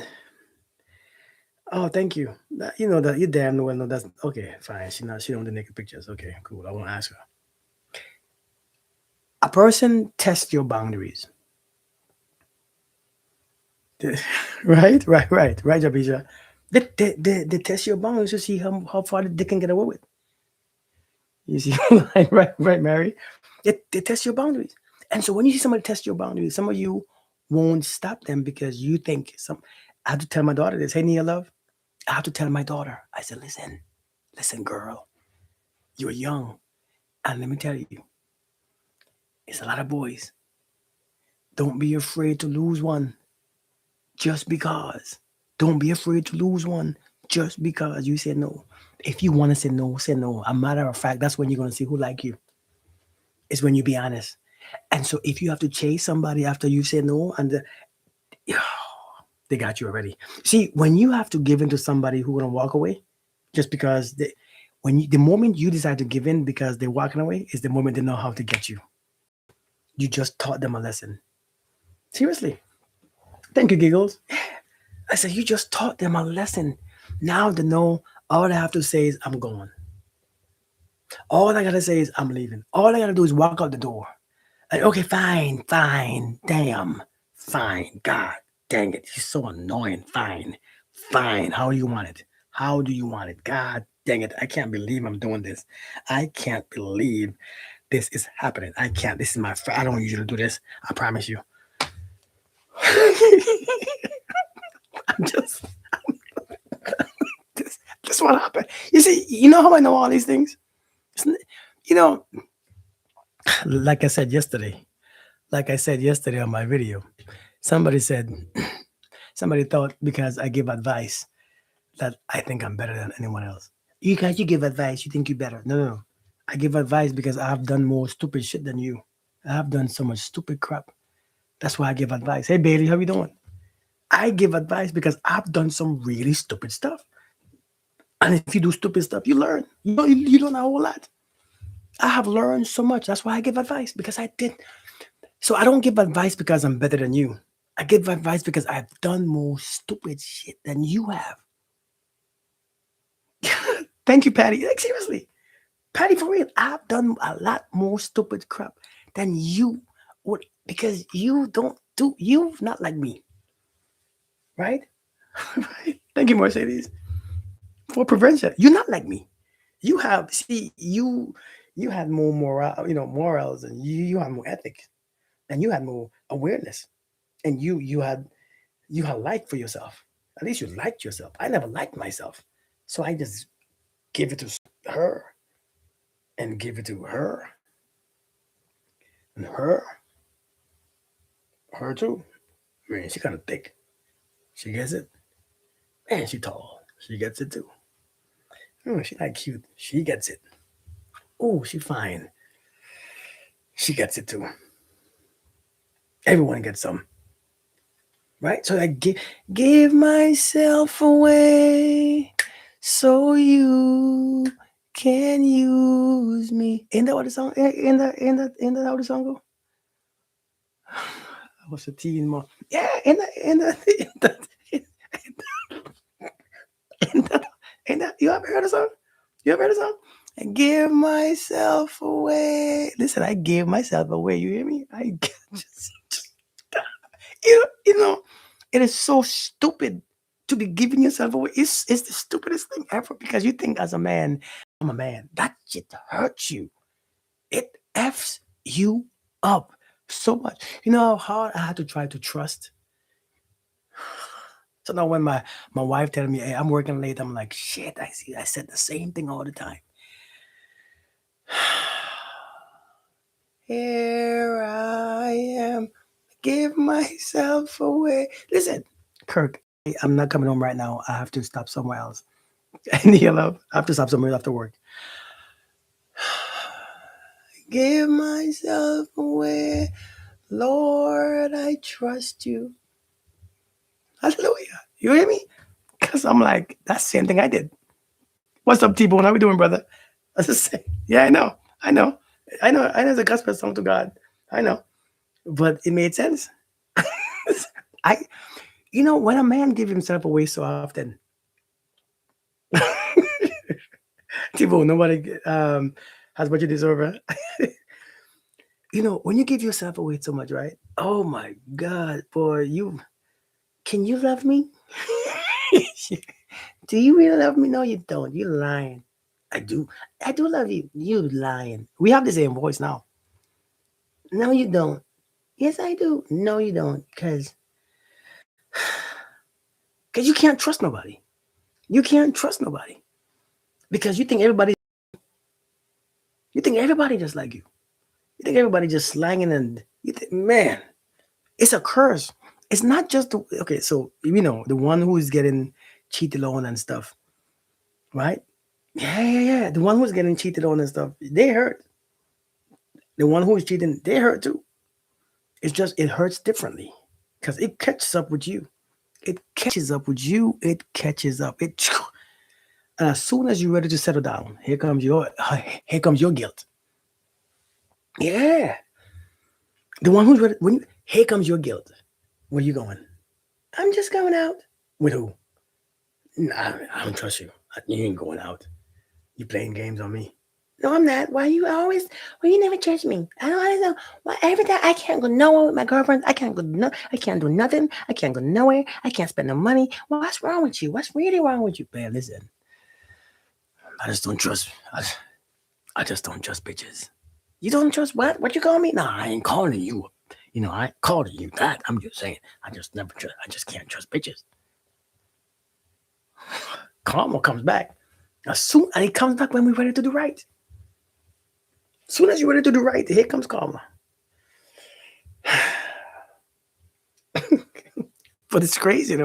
Oh, thank you. You know that you damn well know that's okay. Fine. She don't do naked pictures. Okay, cool. I won't ask her. A person tests your boundaries. Right, Jabisha. They test your boundaries to see how far they can get away with. You see, right, Mary. They test your boundaries, and so when you see somebody test your boundaries, some of you won't stop them because you think some. I have to tell my daughter this. Hey, Nia, love. I have to tell my daughter. I said, listen, girl. You're young, and let me tell you, it's a lot of boys. Don't be afraid to lose one just because. Don't be afraid to lose one just because you said no. If you want to say no, say no. A matter of fact, that's when you're gonna see who like you. Is when you be honest. And so if you have to chase somebody after you say no, and they got you already. See, when you have to give in to somebody who gonna walk away, just because the moment you decide to give in because they're walking away is the moment they know how to get you. You just taught them a lesson. Seriously. Thank you, Giggles. I said, you just taught them a lesson. Now to know all I have to say is I'm going. All I gotta say is I'm leaving. All I gotta do is walk out the door. Like, okay, fine, fine, damn, fine. God dang it, you're so annoying. Fine, fine. How do you want it? How do you want it? God dang it, I can't believe I'm doing this. I can't believe this is happening. I can't. This is my. I don't usually do this. I promise you. I'm just. This, this what happened. You see, you know how I know all these things. You know, like I said yesterday. Like I said yesterday on my video, somebody said, somebody thought because I give advice that I think I'm better than anyone else. You guys, you give advice, you think you're better. No, no, no. I give advice because I've done more stupid shit than you. I've done so much stupid crap. That's why I give advice. Hey, Bailey, how you doing? I give advice because I've done some really stupid stuff. And if you do stupid stuff, you learn. You learn a whole lot. I have learned so much. That's why I give advice because I did. So I don't give advice because I'm better than you. I give advice because I've done more stupid shit than you have. Thank you, Patty. Like seriously, Patty, for real, I've done a lot more stupid crap than you would because you don't do you not like me, right? Right. Thank you, Mercedes, for prevention. You're not like me. You have see you had more moral, morals, and you had more ethics, and you had more awareness, and you had like for yourself. At least you liked yourself. I never liked myself, so I just give it to her and give it to her and her too. Man, she kind of thick. She gets it. Man, she tall. She gets it too. Oh, she not cute. She gets it. Oh, she fine. She gets it too. Everyone gets some, right? So I give myself away so you can use me. Ain't that what the song? Ain't that how the song go? I was a teen mom. Yeah, in the, you ever heard the song? You ever heard the song? I give myself away. Listen, I gave myself away. You hear me? Just you know, it is so stupid to be giving yourself away. It's the stupidest thing ever because you think as a man, I'm a man. That shit hurts you. It f's you up so much. You know how hard I had to try to trust. So now when my wife telling me, "Hey, I'm working late," I'm like, "Shit!" I see. I said the same thing all the time. Here I am, give myself away. Listen, Kirk, I'm not coming home right now. I have to stop somewhere else. I need your love. I have to stop somewhere after work. Give myself away, Lord, I trust you. Hallelujah. You hear me? Because I'm like, that's the same thing I did. What's up, T-Bone? How we doing, brother? That's the same. Yeah, I know. I know. I know it's a gospel song to God. I know. But it made sense. I when a man gives himself away so often, Tibo, nobody has what you deserve, right? When you give yourself away so much, right? Oh my God, boy, can you love me? Do you really love me? No, you don't. You're lying. I do. I do love you. You lying. We have the same voice now. No, you don't. Yes, I do. No, you don't. Because you can't trust nobody. You can't trust nobody. Because you think everybody just like you. You think everybody just slanging and you think, man, it's a curse. It's not just okay. So the one who is getting cheated on and stuff, right? Yeah, yeah, yeah. The one who's getting cheated on and stuff, they hurt. The one who is cheating, they hurt too. It's just it hurts differently because it catches up with you. It catches up with you. It catches up. And as soon as you're ready to settle down, here comes your guilt. Yeah, the one who's ready. Here comes your guilt. Where you going? I'm just going out. With who? Nah, I don't trust you. You ain't going out. You playing games on me. No, I'm not. Why you always? Why you never trust me? I don't know. Why every time I can't go nowhere with my girlfriends? I can't go. No, I can't do nothing. I can't go nowhere. I can't spend no money. What's wrong with you? What's really wrong with you, man? Listen, I just don't trust. I just don't trust bitches. You don't trust what? What you call me? No, I ain't calling you. I ain't calling you that. I'm just saying. I just never trust. I just can't trust bitches. Karma comes back as soon, and it comes back when we're ready to do right. As soon as you're ready to do right, here comes karma. But it's crazy,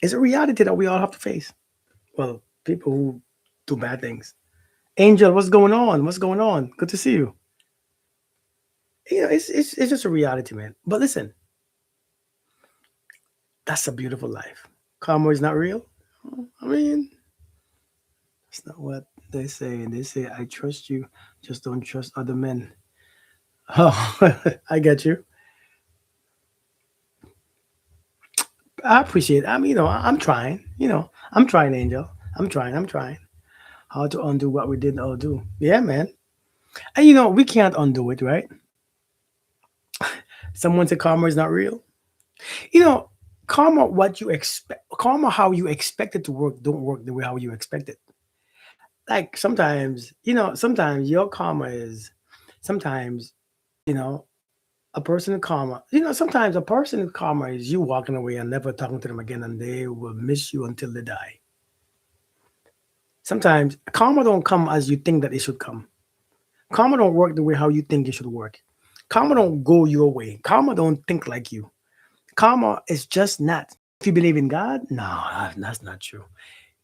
It's a reality that we all have to face. Well, people who do bad things. Angel, what's going on? What's going on? Good to see you. It's just a reality, man. But listen, that's a beautiful life. Karma is not real. I mean, it's not what they say. They say, I trust you, just don't trust other men. Oh, I get you. I appreciate it. I'm trying. I'm trying, Angel. I'm trying. How to undo what we didn't all do. Yeah, man. And we can't undo it, right? Someone said karma is not real. You know, karma, what you expect, karma, how you expect it to work, don't work the way how you expect it. Like sometimes your karma is, sometimes, you know, a person in karma, sometimes a person in karma is you walking away and never talking to them again, and they will miss you until they die. Sometimes karma don't come as you think that it should come. Karma don't work the way how you think it should work. Karma don't go your way. Karma don't think like you. Karma is just not. If you believe in God, no, that's not true.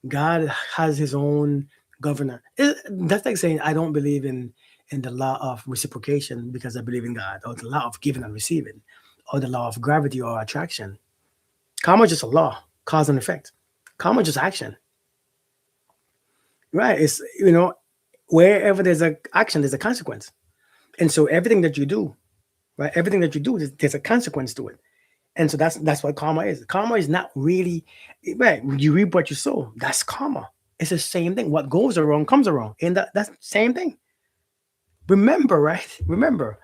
God has his own governor. That's like saying I don't believe in the law of reciprocation because I believe in God, or the law of giving and receiving, or the law of gravity or attraction. Karma is just a law, cause and effect. Karma is just action, right? It's wherever there's a action, there's a consequence, and so everything that you do, right? Everything that you do, there's a consequence to it. And so that's what karma is. Karma is not really right. You reap what you sow. That's karma. It's the same thing. What goes around comes around. And that's the same thing. Remember, right? Remember,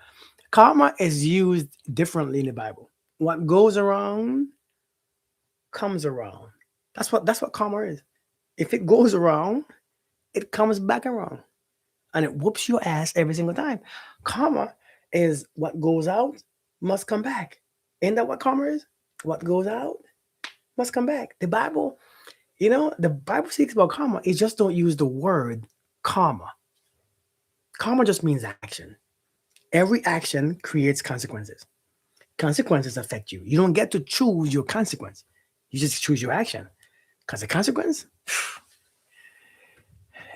karma is used differently in the Bible. What goes around comes around. That's what karma is. If it goes around, it comes back around. And it whoops your ass every single time. Karma is what goes out must come back. Ain't that what karma is? What goes out must come back. The Bible speaks about karma. It just don't use the word karma. Karma just means action. Every action creates consequences. Consequences affect you. You don't get to choose your consequence. You just choose your action. Because the consequence,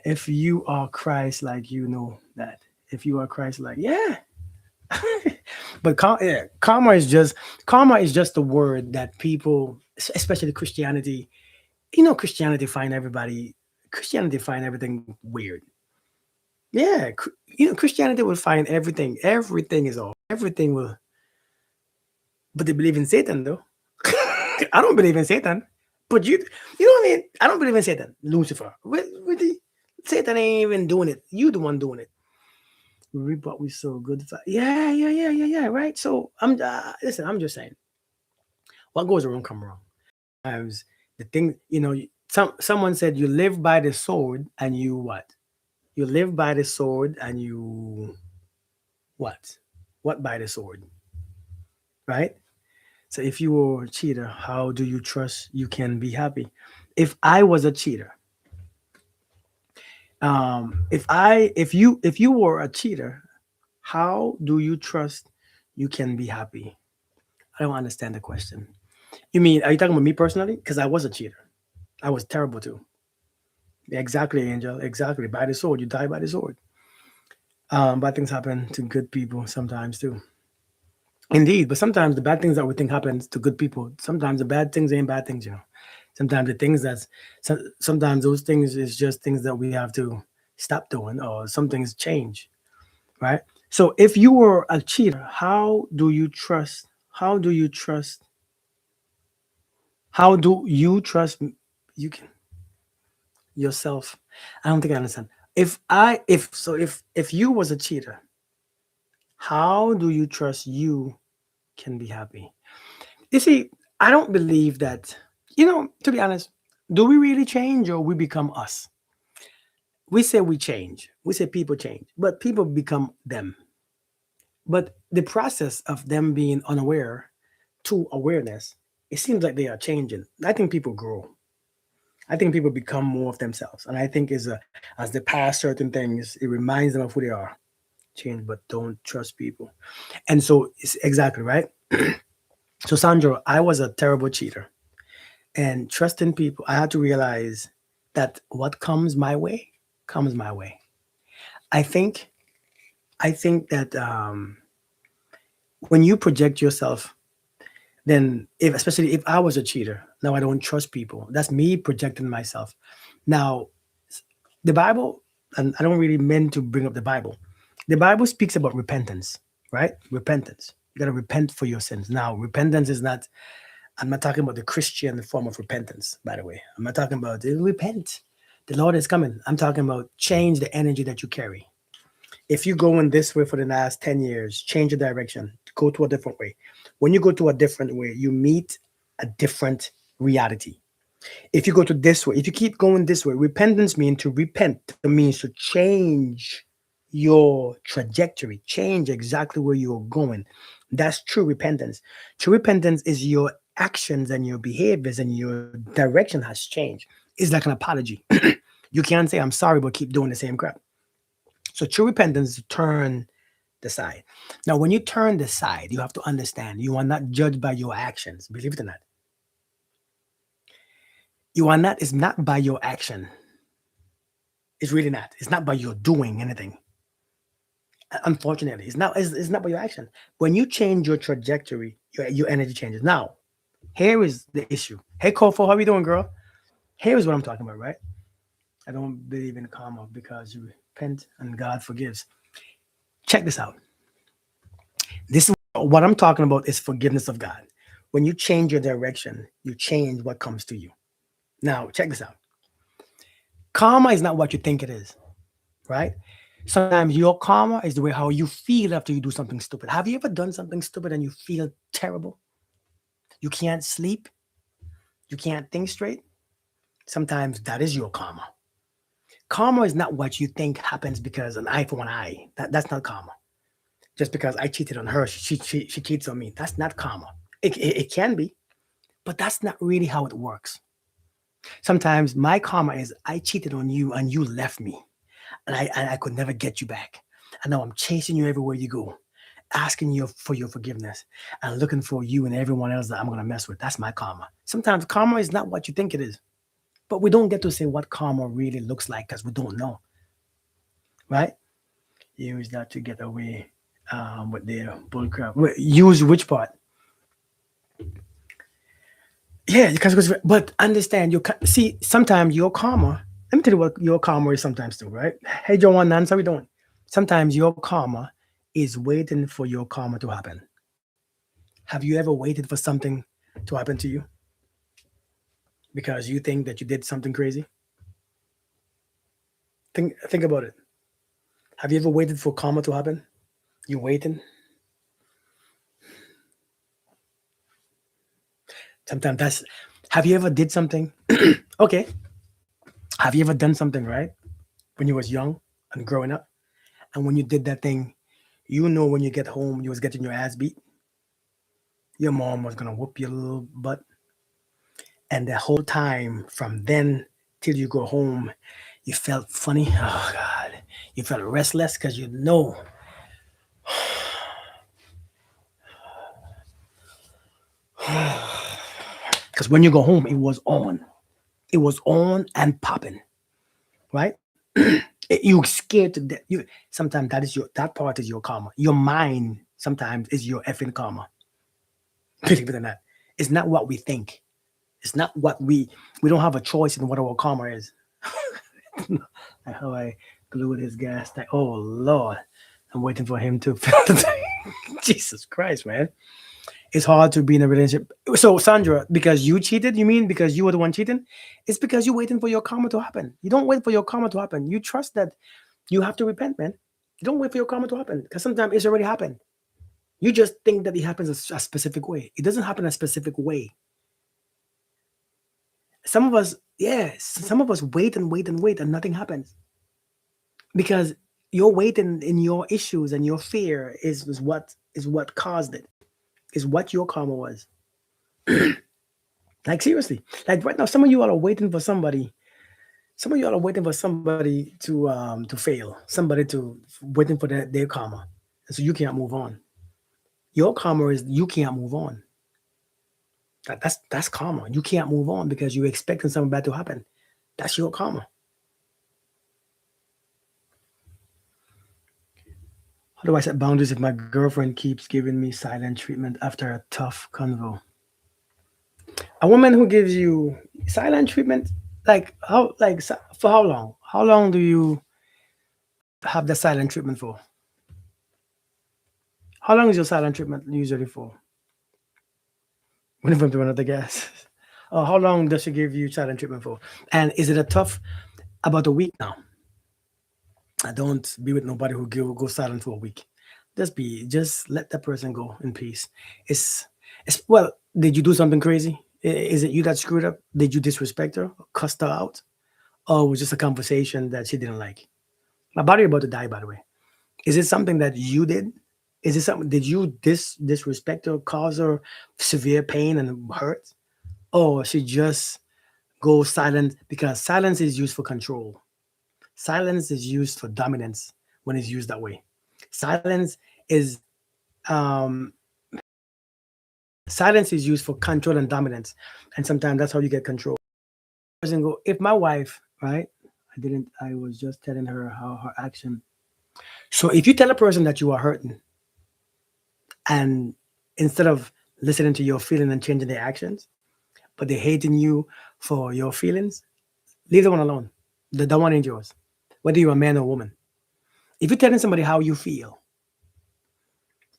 if you are Christ like, you know that. If you are Christ like, yeah. But yeah, karma is just the word that people, especially Christianity, Christianity find everything weird. Yeah, Christianity will find everything is all, everything will, but they believe in Satan though. I don't believe in Satan, but you know what I mean? I don't believe in Satan, Lucifer. Satan ain't even doing it. You the one doing it. We reap what we sow. Good. Yeah, yeah, yeah, yeah, yeah. Right. So listen. I'm just saying, what goes around come around. Sometimes the thing, someone said you live by the sword and you what? You live by the sword and you what? What by the sword? Right? So if you were a cheater, how do you trust you can be happy? If I was a cheater, if you were a cheater, how do you trust you can be happy? I don't understand the question. You mean, are you talking about me personally? Because I was a cheater. I was terrible too. Exactly, Angel. Exactly. By the sword, you die by the sword. Bad things happen to good people sometimes too. Indeed, but sometimes the bad things that we think happens to good people, sometimes the bad things ain't bad things. Sometimes the things sometimes those things is just things that we have to stop doing, or some things change, right? So if you were a cheater, how do you trust? How do you trust How do you trust you can yourself? I don't think I understand. If you was a cheater, how do you trust you can be happy? You see, I don't believe that, to be honest, do we really change or we become us? We say we change. We say people change, but people become them. But the process of them being unaware to awareness, it seems like they are changing. I think people grow. I think people become more of themselves. And I think as they pass certain things, it reminds them of who they are. Change, but don't trust people. And so it's exactly right. So Sandro, I was a terrible cheater. And trusting people, I had to realize that what comes my way. I think I think that when you project yourself, then if especially if I was a cheater, now I don't trust people. That's me projecting myself. Now the Bible, and I don't really mean to bring up the Bible. The Bible speaks about repentance, right? Repentance. You gotta repent for your sins. Now, repentance is not, I'm not talking about the Christian form of repentance, by the way. I'm not talking about repent. The Lord is coming. I'm talking about change the energy that you carry. If you're going this way for the last 10 years, change your direction, go to a different way. When you go to a different way, you meet a different reality. If you go to this way, if you keep going this way, repentance means to repent, means to change your trajectory, change exactly where you're going. That's true repentance. True repentance is your actions and your behaviors and your direction has changed. It's like an apology. You can't say I'm sorry, but keep doing the same crap. So true repentance is to turn the side. Now, when you turn the side, you have to understand you are not judged by your actions. Believe it or not, you are not. It's not by your action. It's really not. It's not by your doing anything. Unfortunately, it's not by your action. When you change your trajectory, your energy changes. Now, here is the issue. Hey, Kofo, how you doing, girl? Here is what I'm talking about, right? I don't believe in karma because you repent and God forgives. Check this out. This is what I'm talking about is forgiveness of God. When you change your direction, you change what comes to you. Now, check this out. Karma is not what you think it is, right? Sometimes your karma is the way how you feel after you do something stupid. Have you ever done something stupid and you feel terrible? You can't sleep, you can't think straight. Sometimes that is your karma. Karma is not what you think happens because an eye for an eye. That's not karma. Just because I cheated on her, she cheats on me. That's not karma. It can be, but that's not really how it works. Sometimes my karma is I cheated on you and you left me, and I could never get you back. And now I'm chasing you everywhere you go, asking you for your forgiveness and looking for you and everyone else that I'm gonna mess with. That's my karma. Sometimes karma is not what you think it is, but we don't get to say what karma really looks like because we don't know, right? Use that to get away with their bullcrap. Use which part? Yeah, because but understand see sometimes your karma. Let me tell you what your karma is sometimes too, right? Hey, Joanne, Nance, how we doing? Sometimes your karma is waiting for your karma to happen. Have you ever waited for something to happen to you because you think that you did something crazy? Think about it. Have you ever waited for karma to happen? You waiting. Sometimes that's. Have you ever did something? Okay. Have you ever done something right when you was young and growing up? And when you did that thing, you know when you get home, you was getting your ass beat. Your mom was gonna whoop your little butt, and the whole time from then till you go home, you felt funny. Oh God, you felt restless because you know. Because when you go home, it was on and popping, right? You scared to death. You sometimes that part is your karma. Your mind sometimes is your effing karma. Believe it or not, it's not what we think. It's not what we don't have a choice in what our karma is. Like how I glued his gas tank. Oh Lord, I'm waiting for him to fill the tank. Jesus Christ, man. It's hard to be in a relationship. So Sandra, because you cheated, you mean because you were the one cheating? It's because you're waiting for your karma to happen. You don't wait for your karma to happen. You trust that you have to repent, man. You don't wait for your karma to happen because sometimes it's already happened. You just think that it happens a specific way. It doesn't happen a specific way. Some of us, yes, some of us wait and wait and wait and nothing happens because your waiting in your issues and your fear is what caused it. Is what your karma was. Like seriously, like right now, some of you all are waiting for somebody. Some of you all are waiting for somebody to fail, somebody to waiting for their karma, and so you can't move on. Your karma is you can't move on. That's karma. You can't move on because you're expecting something bad to happen. That's your karma. How do I set boundaries if my girlfriend keeps giving me silent treatment after a tough convo? A woman who gives you silent treatment, like how, like for how long? How long do you have the silent treatment for? How long is your silent treatment usually for? Whenever to another guest. How long does she give you silent treatment for? And is it a tough about a week now? I don't be with nobody who go silent for a week. Just let that person go in peace. It's well, did you do something crazy? Is it you that screwed up? Did you disrespect her, cussed her out, or was just a conversation that she didn't like? My body about to die, by the way. Is it something that you did? Is it something? Did you disrespect her, cause her severe pain and hurt, or she just goes silent because silence is used for control? Silence is used for dominance when it's used that way. Silence is um, silence is used for control and dominance, and sometimes that's how you get control. Person go, if my wife, right? I didn't. I was just telling her how her action. So if you tell a person that you are hurting, and instead of listening to your feeling and changing their actions, but they're hating you for your feelings, leave the one alone. The one ain't yours. Whether you're a man or woman. If you're telling somebody how you feel,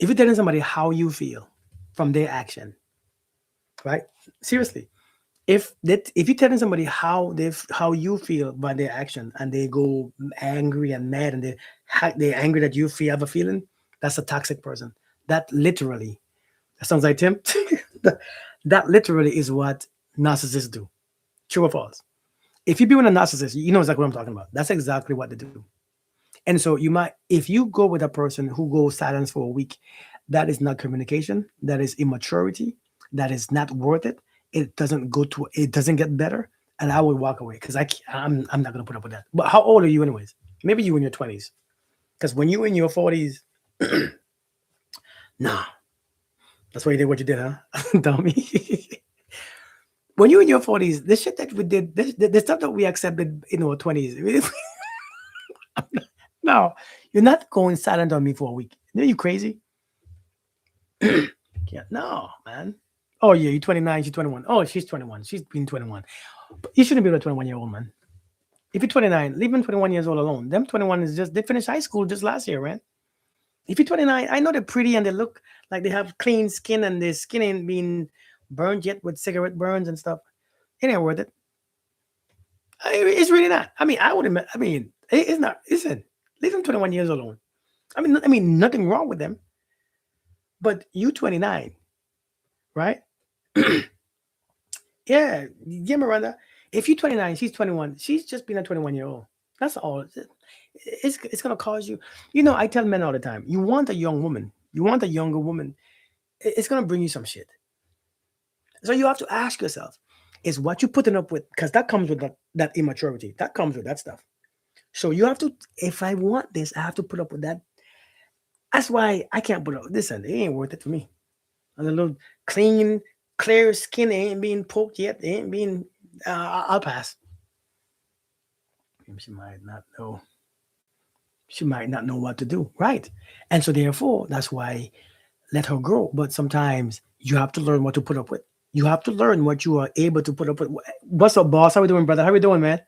if you're telling somebody how you feel from their action, right? Seriously, if you're telling somebody how you feel by their action and they go angry and mad and they're angry that you feel have a feeling, that's a toxic person. That literally, that sounds like Tim. that, that literally is what narcissists do. True or false? If you be with a narcissist, you know exactly what I'm talking about. That's exactly what they do. And so you might, if you go with a person who goes silence for a week, that is not communication. That is immaturity. That is not worth it. It doesn't get better. And I would walk away because I'm not gonna put up with that. But how old are you, anyways? Maybe you in your 20s. Because when you in your 40s, nah, that's why you did what you did, huh? Dummy. When you in your 40s, the shit that we did, the stuff that we accepted in our 20s. No, you're not going silent on me for a week. Are you crazy? Yeah, no, man. Oh yeah, you're 29, she's 21. Oh, she's 21. She's been 21. But you shouldn't be with a 21-year-old man. If you're 29, leave them 21 years old alone. Them 21 is just they finished high school just last year, man. If you're 29, I know they're pretty and they look like they have clean skin and their skin ain't been burned yet with cigarette burns and stuff. It ain't worth it. It's really not. I mean, I would admit. I mean, it's not. Listen, leave them 21 years alone. I mean, nothing wrong with them. But you 29, right? Yeah, Miranda. If you're 29, she's 21. She's just been a 21-year-old. That's all. It's gonna cause you. I tell men all the time. You want a young woman. You want a younger woman. It's gonna bring you some shit. So you have to ask yourself: is what you're putting up with? Because that comes with that immaturity. That comes with that stuff. So you have to. If I want this, I have to put up with that. That's why I can't put up. Listen, it ain't worth it for me. A little clean, clear skin ain't being poked yet. It ain't being. I'll pass. She might not know. She might not know what to do. Right. And so therefore, that's why let her grow. But sometimes you have to learn what to put up with. You have to learn what you are able to put up with. What's up, boss? How we doing, brother? How we doing, man?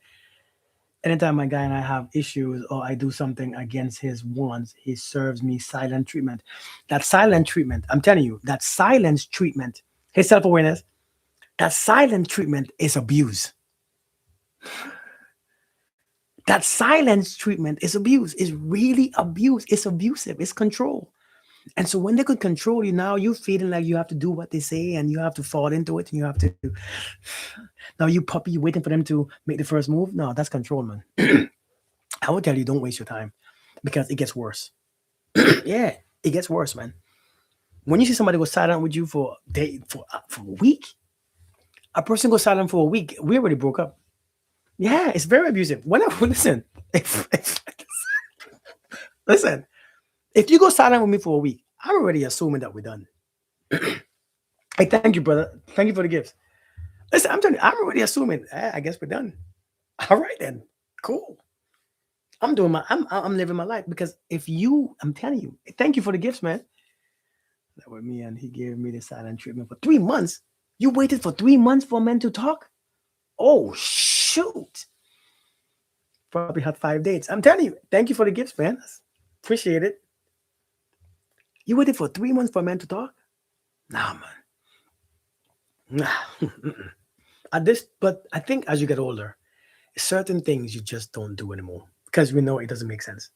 Anytime my guy and I have issues or I do something against his wants, he serves me silent treatment. That silent treatment, I'm telling you, that silence treatment, his self awareness, that silent treatment is abuse. That silence treatment is abuse. It's really abuse. It's abusive. It's control. And so when they could control you, now you're feeling like you have to do what they say and you have to fall into it and you have to. Now you puppy, you waiting for them to make the first move. No, that's control, man. I would tell you, don't waste your time because it gets worse. Yeah, it gets worse, man. When you see somebody go silent with you for day for a week, a person goes silent for a week. We already broke up. Yeah, it's very abusive. When I listen, listen, if you go silent with me for a week, I'm already assuming that we're done. Hey, thank you, brother. Thank you for the gifts. Listen, I'm telling you, I'm already assuming. I guess we're done. All right then, cool. I'm living my life because if you, I'm telling you, thank you for the gifts, man. That was me, and he gave me the silent treatment for 3 months. You waited for 3 months for men to talk? Oh shoot! Probably had 5 dates. I'm telling you, thank you for the gifts, man. Appreciate it. You waited for 3 months for men to talk? Nah, man. Nah. At this, but I think as you get older, certain things you just don't do anymore because we know it doesn't make sense.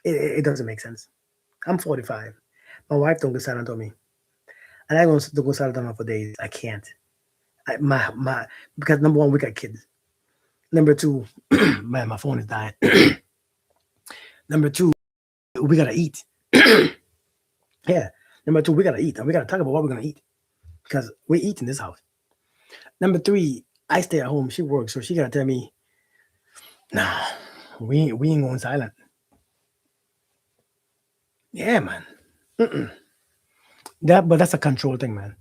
It doesn't make sense. I'm 45. My wife don't go silent on me, and I don't go silent on her for days. I can't. My because number one, we got kids. Number two, man, my phone is dying. Number two, we gotta eat. Yeah. Number two, we gotta eat, and we gotta talk about what we're gonna eat because we eat in this house. Number three, I stay at home. She works, so she gotta tell me, nah, we ain't going silent. Yeah, man. Mm-mm. But that's a control thing, man.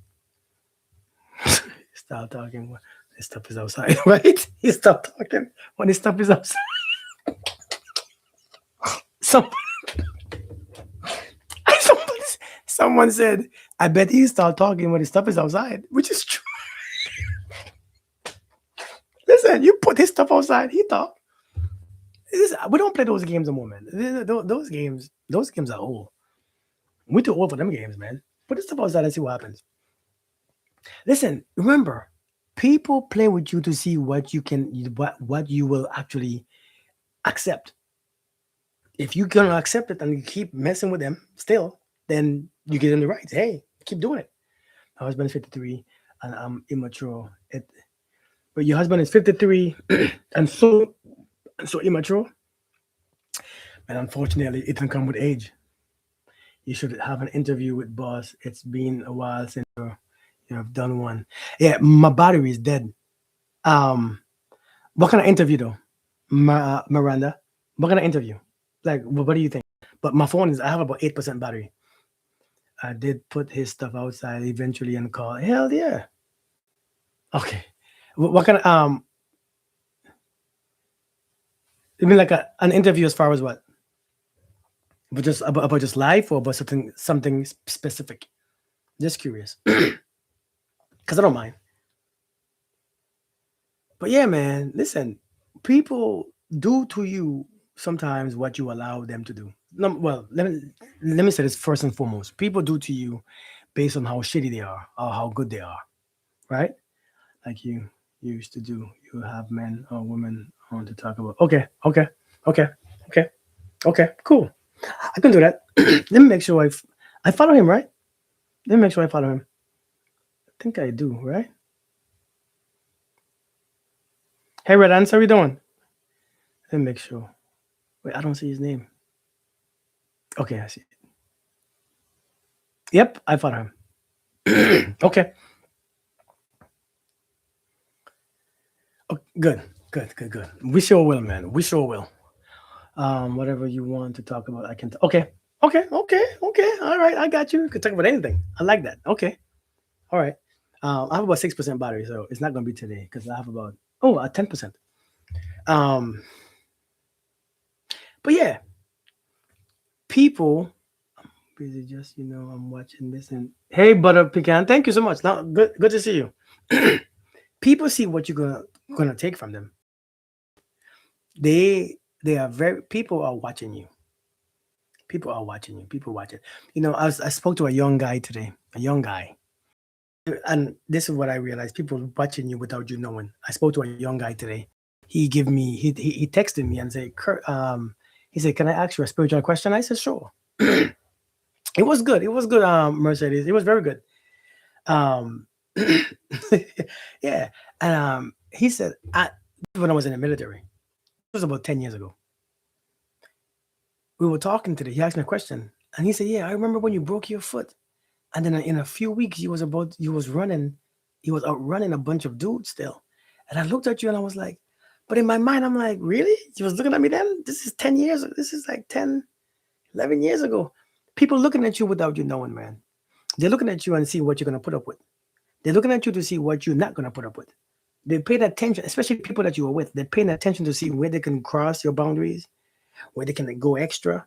Stop talking when his stuff is outside, right? He stop talking when his stuff is outside. Some, somebody, someone said, I bet he start talking when his stuff is outside, which is true. Listen, you put his stuff outside, he talk. We don't play those games anymore, man. Those games are old. We too old for them games, man. Put this stuff outside and see what happens. Listen, remember, people play with you to see what you will actually accept. If you gonna accept it and you keep messing with them still, then you get in the rights. Hey, keep doing it. My husband is 53 and I'm immature. But your husband is 53 and so immature. And unfortunately, it can come with age. You should have an interview with boss. It's been a while since you have done one. Yeah, my battery is dead. Um, what kind of interview though, Miranda? What kind of interview? Like, what do you think? But my phone is. I have about 8% battery. I did put his stuff outside eventually and call. Hell yeah. Okay. What kind of You mean like an interview as far as what? But just about just life or about something specific? Just curious, because I don't mind. But yeah, man, listen, people do to you sometimes what you allow them to do. No, well, let me say this first and foremost. People do to you based on how shitty they are or how good they are, right? Like you used to do. You have men or women on to talk about. Okay, okay, okay, okay, okay, cool. I can do that. Let me make sure I follow him, right? Let me make sure I follow him. I think I do, right? Hey, Red Ants, how you doing? Let me make sure. Wait, I don't see his name. Okay, I see it. Yep, I follow him. Okay. Oh, good, good, good, good. We sure will, man. We sure will. Whatever you want to talk about, I can. Okay, okay, okay, okay. All right, I got you. You can talk about anything. I like that. Okay, all right. I have about 6% battery, so it's not gonna be today because I have about 10%. Um, but yeah, people busy. Just I'm watching this and hey, butter pecan. Thank you so much. Now, good to see you. People see what you're gonna take from them. They are very people are watching you. People are watching you. People watch it. I spoke to a young guy today, a young guy. And this is what I realized: people watching you without you knowing. I spoke to a young guy today. He texted me and said, "Kurt, he said, can I ask you a spiritual question?" I said, "Sure." It was good. It was good. Mercedes. It was very good. Um, yeah. And he said, when I was in the military, it was about 10 years ago. We were talking today. He asked me a question, and he said, "Yeah, I remember when you broke your foot, and then in a few weeks he was outrunning a bunch of dudes still." And I looked at you and I was like, but in my mind, I'm like, really? He was looking at me then? This is 10 years. This is like 10, 11 years ago. People looking at you without you knowing, man. They're looking at you and see what you're going to put up with. They're looking at you to see what you're not going to put up with. They're paying attention, especially people that you are with. They're paying attention to see where they can cross your boundaries, where they can go extra,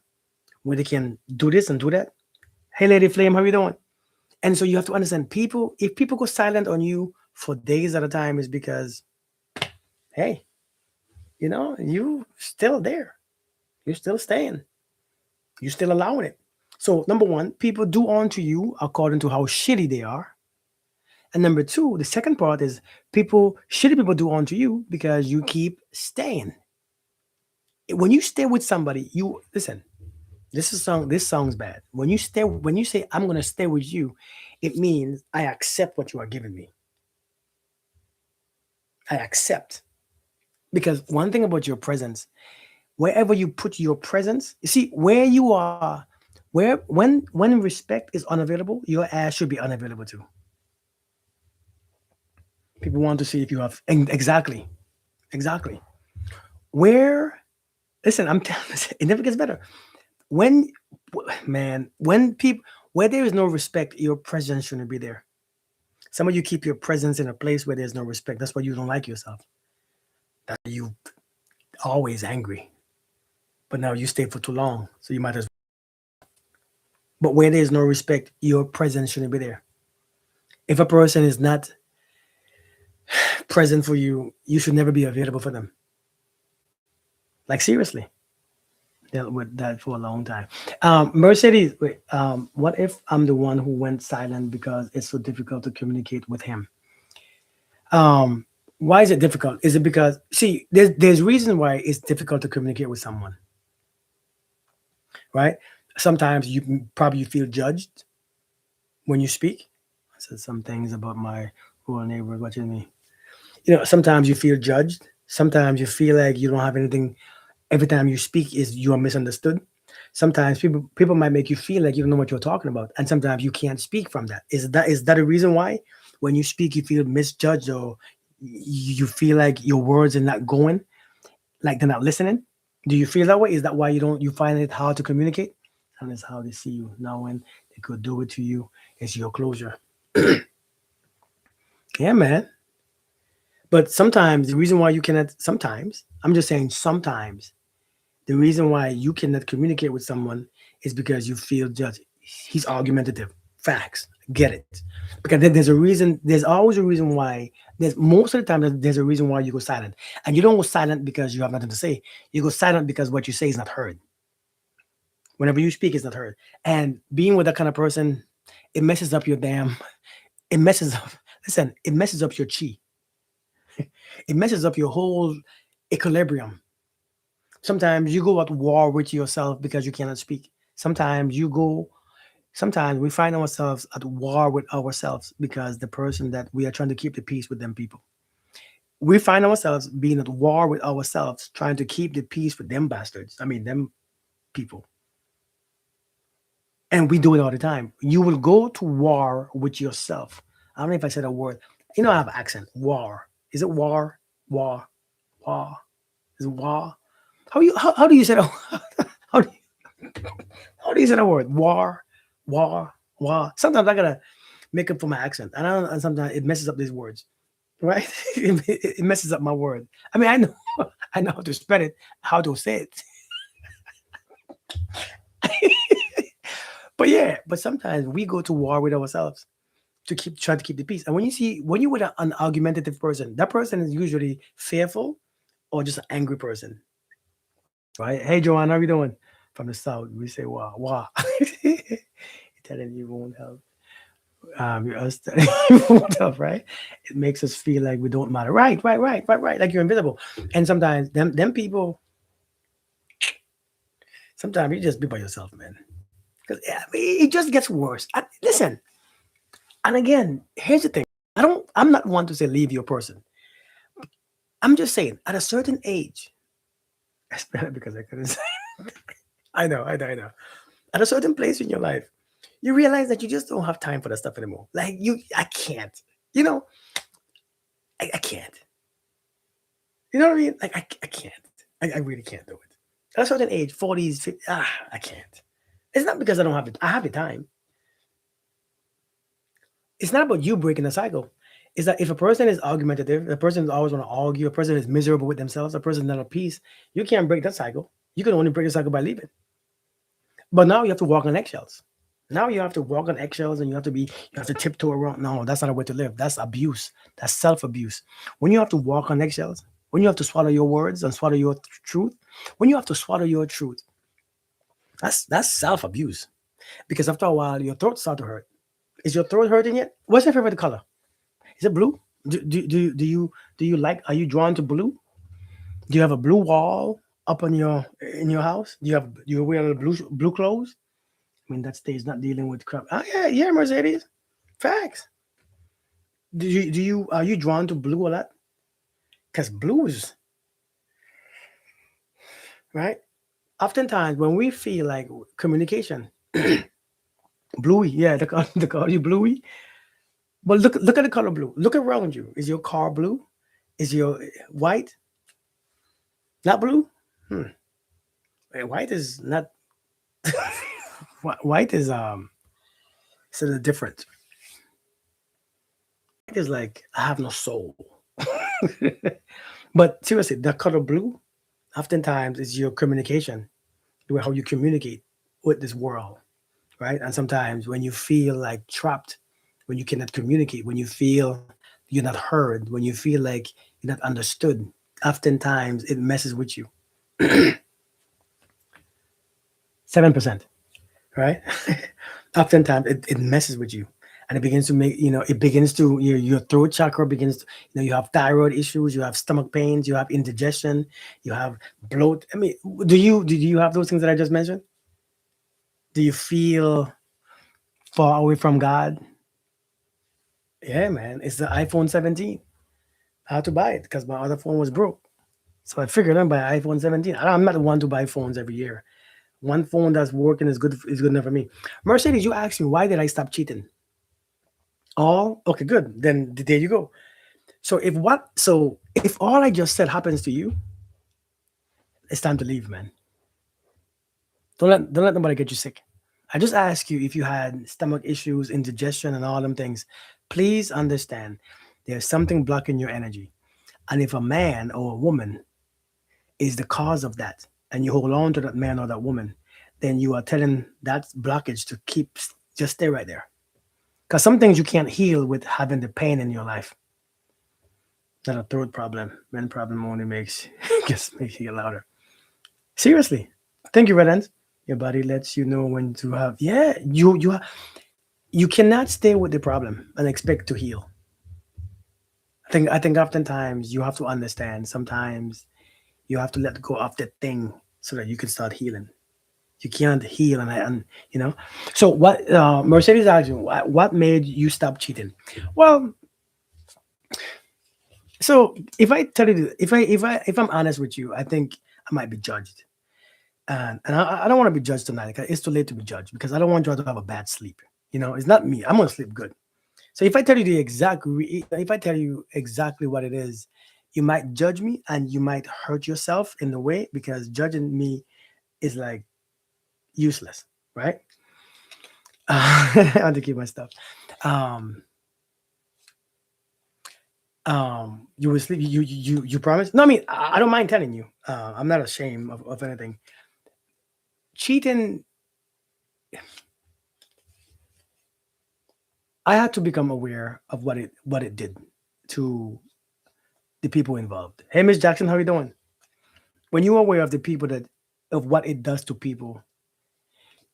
where they can do this and do that. Hey, Lady Flame, how you doing? And so you have to understand people, if people go silent on you for days at a time, is because, hey, you still there. You're still staying. You're still allowing it. So number one, people do onto you according to how shitty they are. And number two, the second part is shitty people do onto you because you keep staying. When you stay with somebody, you listen, this song's bad. When you say I'm gonna stay with you, it means I accept what you are giving me. I accept. Because one thing about your presence, wherever you put your presence, you see where you are, when respect is unavailable, your ass should be unavailable too. People want to see if you have exactly, exactly. Where listen, I'm telling it never gets better. When man, when people where there is no respect, your presence shouldn't be there. Some of you keep your presence in a place where there's no respect. That's why you don't like yourself. That you always angry. But now you stay for too long, so you might as but where there's no respect, your presence shouldn't be there. If a person is not present for you, you should never be available for them. Like seriously, dealt with that for a long time. Mercedes, wait, what if I'm the one who went silent because it's so difficult to communicate with him? Um, why is it difficult? Is it because see, there's reason why it's difficult to communicate with someone, right? Sometimes probably you feel judged when you speak. I said some things about my rural neighbors watching me. Sometimes you feel judged. Sometimes you feel like you don't have anything. Every time you speak, is you are misunderstood. Sometimes people might make you feel like you don't know what you're talking about, and sometimes you can't speak from that. Is that a reason why when you speak you feel misjudged or you feel like your words are not going, like they're not listening? Do you feel that way? Is that why you find it hard to communicate? And it's how they see you now when they could do it to you. It's your closure. Yeah, man. But sometimes the reason why you cannot, sometimes, I'm just saying sometimes, the reason why you cannot communicate with someone is because you feel judged. He's argumentative. Facts. Get it. Because there's a reason, there's always a reason why, there's most of the time, there's a reason why you go silent. And you don't go silent because you have nothing to say. You go silent because what you say is not heard. Whenever you speak, it's not heard. And being with that kind of person, it messes up your damn, it messes up, listen, it messes up your chi. It messes up your whole equilibrium. Sometimes you go at war with yourself because you cannot speak. Sometimes we find ourselves at war with ourselves because the person that we are trying to keep the peace with them people. We find ourselves being at war with ourselves, trying to keep the peace with them bastards. I mean, them people. And we do it all the time. You will go to war with yourself. I don't know if I said a word. I have an accent. War. Is it war? War. War. Is it war? How do you say that? How do how do you say that word? War, war, war. Sometimes I gotta make up for my accent, and sometimes it messes up these words, right? It messes up my word. I mean, I know I know how to spell it, how to say it, but yeah. But sometimes we go to war with ourselves to try to keep the peace. And when you with an argumentative person, that person is usually fearful or just an angry person. right? Hey, Joanne, how you doing? From the south, we say wah wah. Telling you won't help. Us telling you won't help, right? It makes us feel like we don't matter. Right, right, right, right, right. Like you're invisible. And sometimes them people, sometimes you just be by yourself, man. Because it just gets worse. Listen, and again, here's the thing. I'm not one to say leave your person. I'm just saying, at a certain age, especially because I couldn't say, I know. At a certain place in your life, you realize that you just don't have time for that stuff anymore. Like I can't. You know, I can't. You know what I mean? Like I can't. I really can't do it. At a certain age, 40s, 50, I can't. It's not because I don't have it. I have the time. It's not about you breaking the cycle. It's that if a person is argumentative, a person is always want to argue, a person is miserable with themselves, a person is not at peace, you can't break that cycle. You can only break the cycle by leaving. But now you have to walk on eggshells. Now you have to walk on eggshells and you have to tiptoe around. No, that's not a way to live. That's abuse. That's self abuse. When you have to walk on eggshells, when you have to swallow your words and swallow your truth, when you have to swallow your truth, that's self abuse. Because after a while, your throat start to hurt. Is your throat hurting yet? What's your favorite color? Is it blue? Do you like? Are you drawn to blue? Do you have a blue wall up on your in your house? Do you wear blue clothes? I mean, that stage not dealing with crap. Oh yeah, yeah, Mercedes. Facts. Do you are you drawn to blue a lot? Because blues, right? Oftentimes when we feel like communication, bluey, yeah, they call you bluey. But look at the color blue. Look around you. Is your car blue? Is your white not blue? Hmm. White is not. White is sort of different. White is like I have no soul. But seriously, the color blue, oftentimes is your communication, the way how you communicate with this world, right? And sometimes when you feel like trapped, when you cannot communicate, when you feel you're not heard, when you feel like you're not understood, oftentimes it messes with you. 7%, right? Oftentimes it messes with you. And it begins to make, it begins to, your throat chakra begins to, you have thyroid issues, you have stomach pains, you have indigestion, you have bloat. I mean, do you have those things that I just mentioned? Do you feel far away from God? Yeah, man. It's the iPhone 17. I had to buy it because my other phone was broke. So I figured I'm buy iPhone 17. I'm not the one to buy phones every year. One phone that's working is good enough for me. Mercedes, you asked me why did I stop cheating? All okay, good. Then there you go. So if all I just said happens to you, it's time to leave, man. Don't let nobody get you sick. I just ask you if you had stomach issues, indigestion, and all them things. Please understand there's something blocking your energy. And if a man or a woman is the cause of that, and you hold on to that man or that woman, then you are telling that blockage to just stay right there. Because some things you can't heal with having the pain in your life. Not a throat problem. Men problem only makes just makes you get louder. Seriously. Thank you, Red Ants. Your body lets you know when to have. Yeah, you cannot stay with the problem and expect to heal. I think oftentimes you have to understand. Sometimes you have to let go of the thing so that you can start healing. You can't heal and you know. So what Mercedes asked you, what made you stop cheating? Well, so if I tell you, if I'm honest with you, I think I might be judged. And I don't want to be judged tonight. 'Cause it's too late to be judged because I don't want you to have a bad sleep. It's not me. I'm gonna sleep good. So if I tell you exactly what it is, you might judge me and you might hurt yourself in the way because judging me is like useless, right? I have to keep my stuff. Um, you will sleep. You promise? No, I mean I don't mind telling you. I'm not ashamed of anything. Cheating. I had to become aware of what it did to the people involved. Hey, Miss Jackson, how you doing? When you're aware of the people that of what it does to people.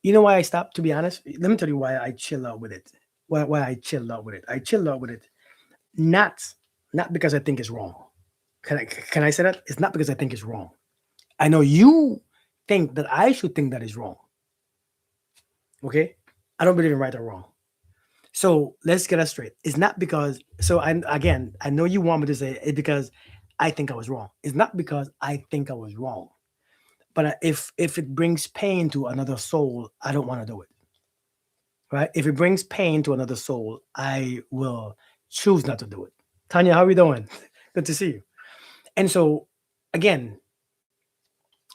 You know why I stopped? To be honest, let me tell you why I chill out with it. Why I chill out with it. I chill out with it not not because I think it's wrong. Can I say that? It's not because I think it's wrong. I know you think that I should think that is wrong. Okay, I don't believe in right or wrong. So let's get us straight. It's not because so I again I know you want me to say it because I think I was wrong. It's not because I think I was wrong. But if it brings pain to another soul, I don't want to do it. Right? If it brings pain to another soul, I will choose not to do it. Tanya, how are we doing? Good to see you. And so again,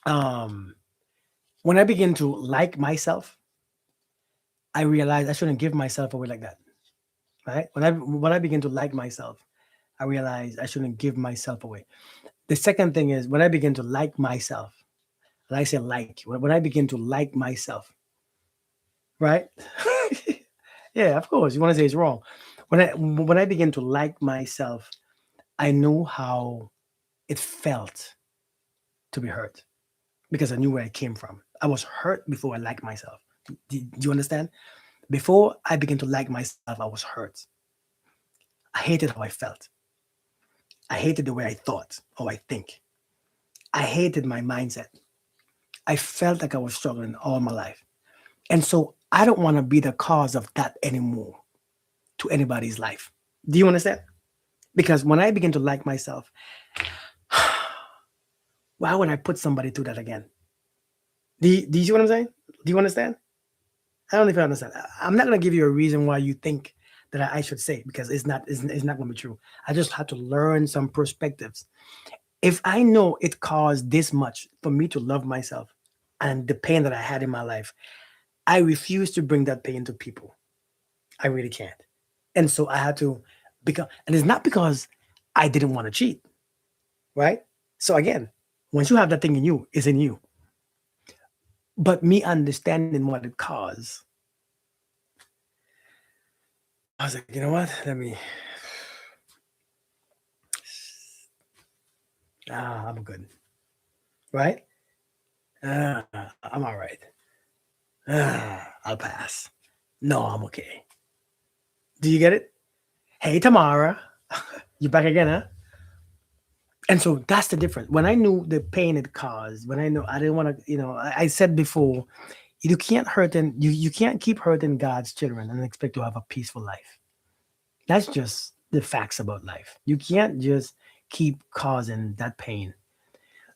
um, when I begin to like myself, I realize I shouldn't give myself away like that. Right? When I begin to like myself, I realize I shouldn't give myself away. The second thing is when I begin to like myself, and I say like, when I begin to like myself, right? Yeah, of course. You want to say it's wrong. When I begin to like myself, I know how it felt to be hurt because I knew where I came from. I was hurt before I liked myself. Do you understand? Before I began to like myself, I was hurt. I hated how I felt. I hated the way I thought or I think. I hated my mindset. I felt like I was struggling all my life. And so I don't want to be the cause of that anymore to anybody's life. Do you understand? Because when I begin to like myself, why would I put somebody through that again? Do you see what I'm saying? Do you understand? I don't know if you understand. I'm not going to give you a reason why you think that I should say it because it's not going to be true. I just had to learn some perspectives. If I know it caused this much for me to love myself and the pain that I had in my life, I refuse to bring that pain to people. I really can't. And so I had to become, and it's not because I didn't want to cheat, right? So again, once you have that thing in you, it's in you. But me understanding what it caused, I was like, you know what? Let me, I'm good, right? I'm all right. I'll pass. No, I'm okay. Do you get it? Hey, Tamara, you back again, huh? And so that's the difference. When I knew the pain it caused, when I know I didn't want to, I said before, you can't you can't keep hurting God's children and expect to have a peaceful life. That's just the facts about life. You can't just keep causing that pain.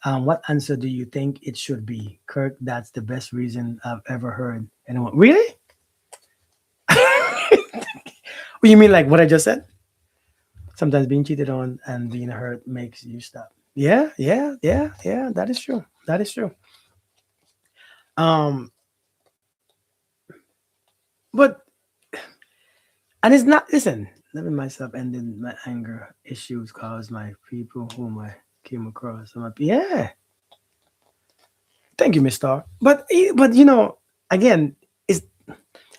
What answer do you think it should be, Kirk? That's the best reason I've ever heard anyone. Really? What you mean, like what I just said? Sometimes being cheated on and being hurt makes you stop. Yeah, yeah, yeah, yeah. That is true. That is true. Um, but and it's not. Listen, loving myself ended my anger issues caused my people whom I came across. Yeah, thank you, Miss Star. But again, it's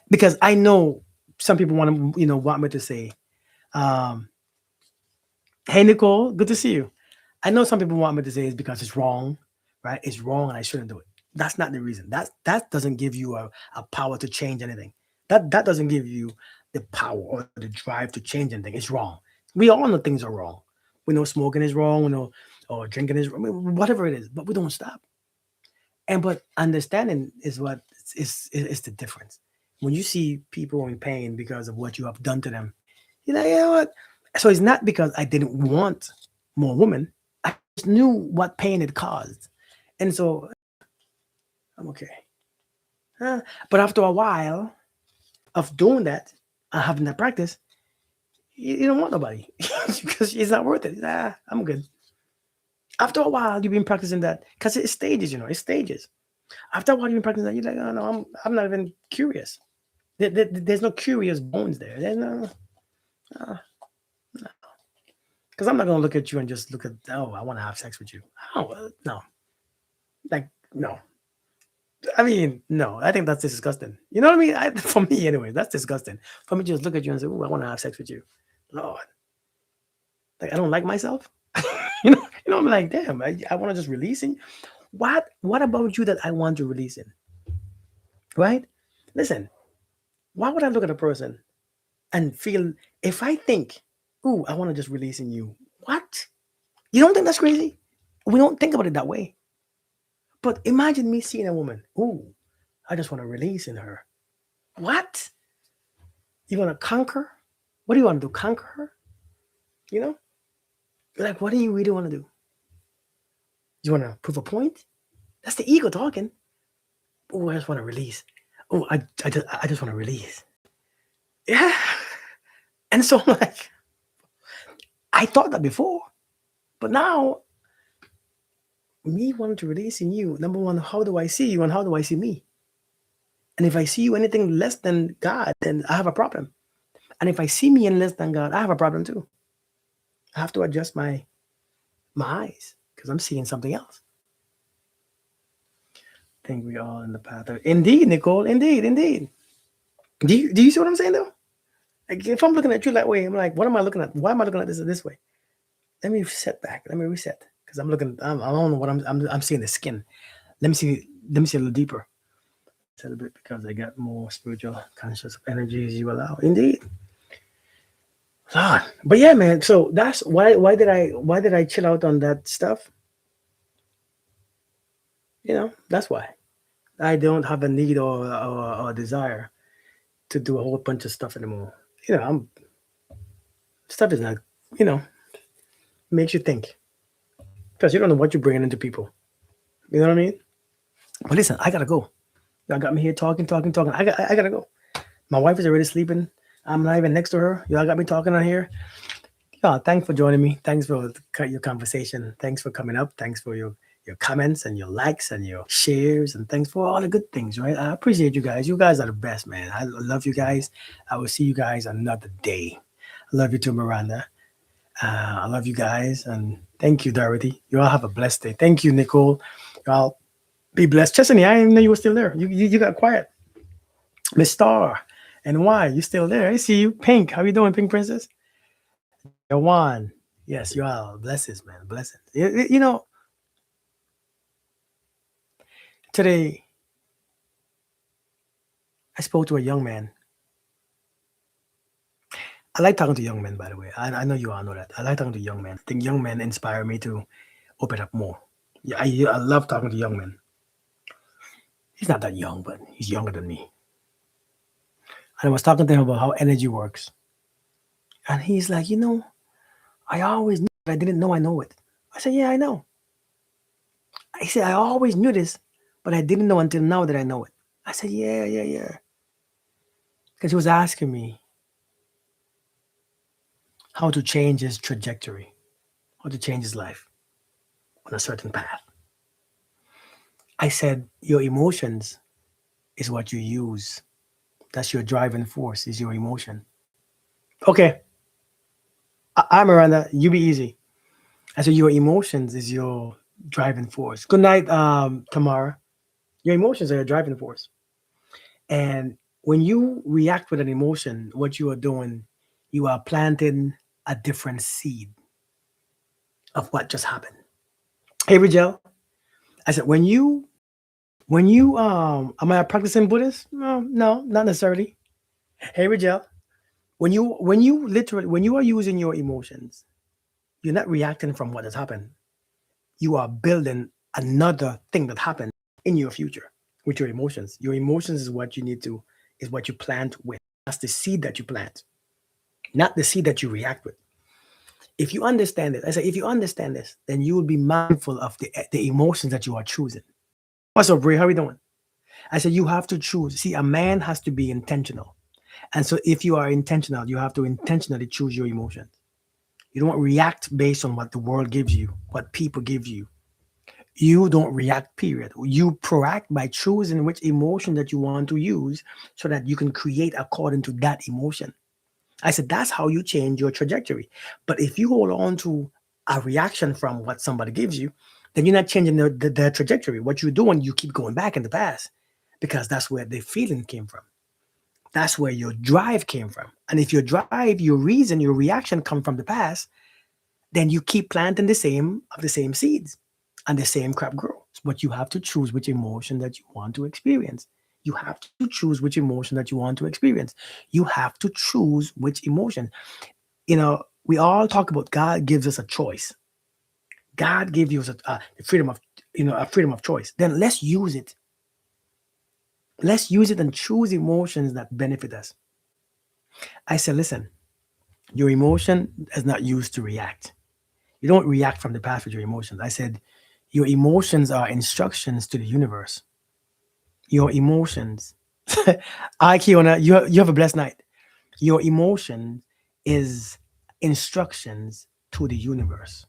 because I know some people want to want me to say, um, "Hey, Nicole, good to see you." I know some people want me to say it's because it's wrong, right? It's wrong and I shouldn't do it. That's not the reason. That doesn't give you a power to change anything. That doesn't give you the power or the drive to change anything. It's wrong. We all know things are wrong. We know smoking is wrong. We know or drinking is wrong. I mean, whatever it is, but we don't stop. And but understanding is what is the difference. When you see people in pain because of what you have done to them, you're like, you know what? So it's not because I didn't want more women. I just knew what pain it caused. And so I'm okay. But after a while of doing that, having that practice, you don't want nobody because it's not worth it. I'm good. After a while, you've been practicing that because it's stages, it's stages. After a while, you've been practicing that, you're like, oh no, I'm not even curious. There's no curious bones there. There's no, uh, because I'm not gonna look at you and just look at, oh, I want to have sex with you. Oh no, like no. I mean, no. I think that's disgusting. You know what I mean? For me, anyway, that's disgusting. For me, to just look at you and say, "Oh, I want to have sex with you." Lord, like I don't like myself. I'm like, damn. I want to just release it. What about you that I want to release in? Right? Listen, why would I look at a person and feel if I think, ooh, I want to just release in you? What? You don't think that's crazy? We don't think about it that way. But imagine me seeing a woman, ooh, I just want to release in her. What? You want to conquer? What do you want to do? Conquer her? You know? Like, what do you really want to do? You want to prove a point? That's the ego talking. Oh, I just want to release. Oh, I just want to release. Yeah. And so I'm like, I thought that before, but now me wanting to release in you, number one, how do I see you and how do I see me? And if I see you anything less than God, then I have a problem. And if I see me in less than God, I have a problem too. I have to adjust my eyes because I'm seeing something else. I think we all in the path of indeed, Nicole. Indeed, indeed. Do you see what I'm saying though? Like if I'm looking at you that way, I'm like, what am I looking at? Why am I looking at this way? Let me set back. Let me reset. Because I'm looking, I don't know what I'm seeing the skin. Let me see a little deeper. It's a little bit because I got more spiritual conscious energy as you allow. Indeed. Ah, but yeah, man. So that's why did I chill out on that stuff? That's why. I don't have a need or a desire to do a whole bunch of stuff anymore. I'm stuff is not, you know, makes you think because you don't know what you're bringing into people. You know what I mean? But listen, I gotta go. Y'all got me here talking, talking, talking. I gotta go. My wife is already sleeping. I'm not even next to her. Y'all got me talking on here. Yeah, thanks for joining me. Thanks for your conversation. Thanks for coming up. Thanks for your comments and your likes and your shares and thanks for all the good things, right? I appreciate you guys. You guys are the best, man. I love you guys. I will see you guys another day. I love you too, Miranda. I love you guys and thank you, Dorothy. You all have a blessed day. Thank you, Nicole. You all be blessed. Chesney, I didn't know you were still there. You got quiet. Miss Star and why you still there? I see you. Pink, how you doing, Pink Princess? Jawan, yes, you are blessings, man, blessings. Today I spoke to a young man. I like talking to young men, by the way. I know you all know that. I like talking to young men. I think young men inspire me to open up more. Yeah, I love talking to young men. He's not that young, but he's younger than me. And I was talking to him about how energy works. And he's like, I always knew, but I didn't know I know it. I said, yeah, I know. He said, I always knew this, but I didn't know until now that I know it. I said, yeah, yeah, yeah. Because he was asking me how to change his trajectory, how to change his life on a certain path. I said, your emotions is what you use. That's your driving force, is your emotion. Okay. I'm Miranda. You be easy. I said, your emotions is your driving force. Good night, Tamara. Your emotions are your driving force. And when you react with an emotion, what you are doing, you are planting a different seed of what just happened. Hey, Rigel, I said, am I a practicing Buddhist? No, no, not necessarily. Hey, Rigel, when you are using your emotions, you're not reacting from what has happened. You are building another thing that happened in your future with your emotions. Your emotions is what is what you plant with. That's the seed that you plant, not the seed that you react with. If you understand it, I say, if you understand this, then you will be mindful of the emotions that you are choosing. What's up, Bray? How we doing? I said, you have to choose. See, a man has to be intentional. And so if you are intentional, you have to intentionally choose your emotions. You don't react based on what the world gives you, what people give you. You don't react, period. You proact by choosing which emotion that you want to use so that you can create according to that emotion. I said, that's how you change your trajectory. But if you hold on to a reaction from what somebody gives you, then you're not changing the trajectory. What you're doing, you keep going back in the past because that's where the feeling came from. That's where your drive came from. And if your drive, your reason, your reaction come from the past, then you keep planting the same seeds. and the same crap grows. But you have to choose which emotion that you want to experience. You have to choose which emotion that you want to experience. You have to choose which emotion. We all talk about God gives us a choice. God gave you a freedom of, a freedom of choice. Then let's use it. Let's use it and choose emotions that benefit us. I said, listen, your emotion is not used to react. You don't react from the past with your emotions. I said, your emotions are instructions to the universe. Your emotions. I, Kiona, you have a blessed night. Your emotion is instructions to the universe.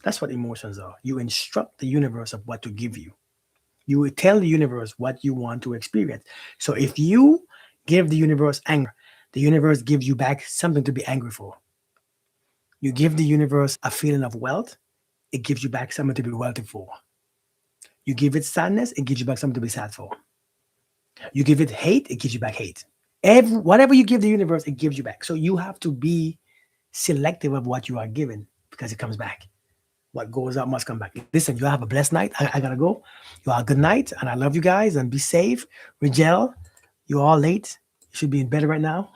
That's what emotions are. You instruct the universe of what to give you. You will tell the universe what you want to experience. So if you give the universe anger, the universe gives you back something to be angry for. You give the universe a feeling of wealth, it gives you back something to be wealthy for. You give it sadness, it gives you back something to be sad for. You give it hate, it gives you back hate. Whatever you give the universe, it gives you back. So you have to be selective of what you are given because it comes back. What goes out must come back. Listen, you have a blessed night. I gotta go. You are a good night, and I love you guys. And be safe. Rigel, you're all late. You should be in bed right now.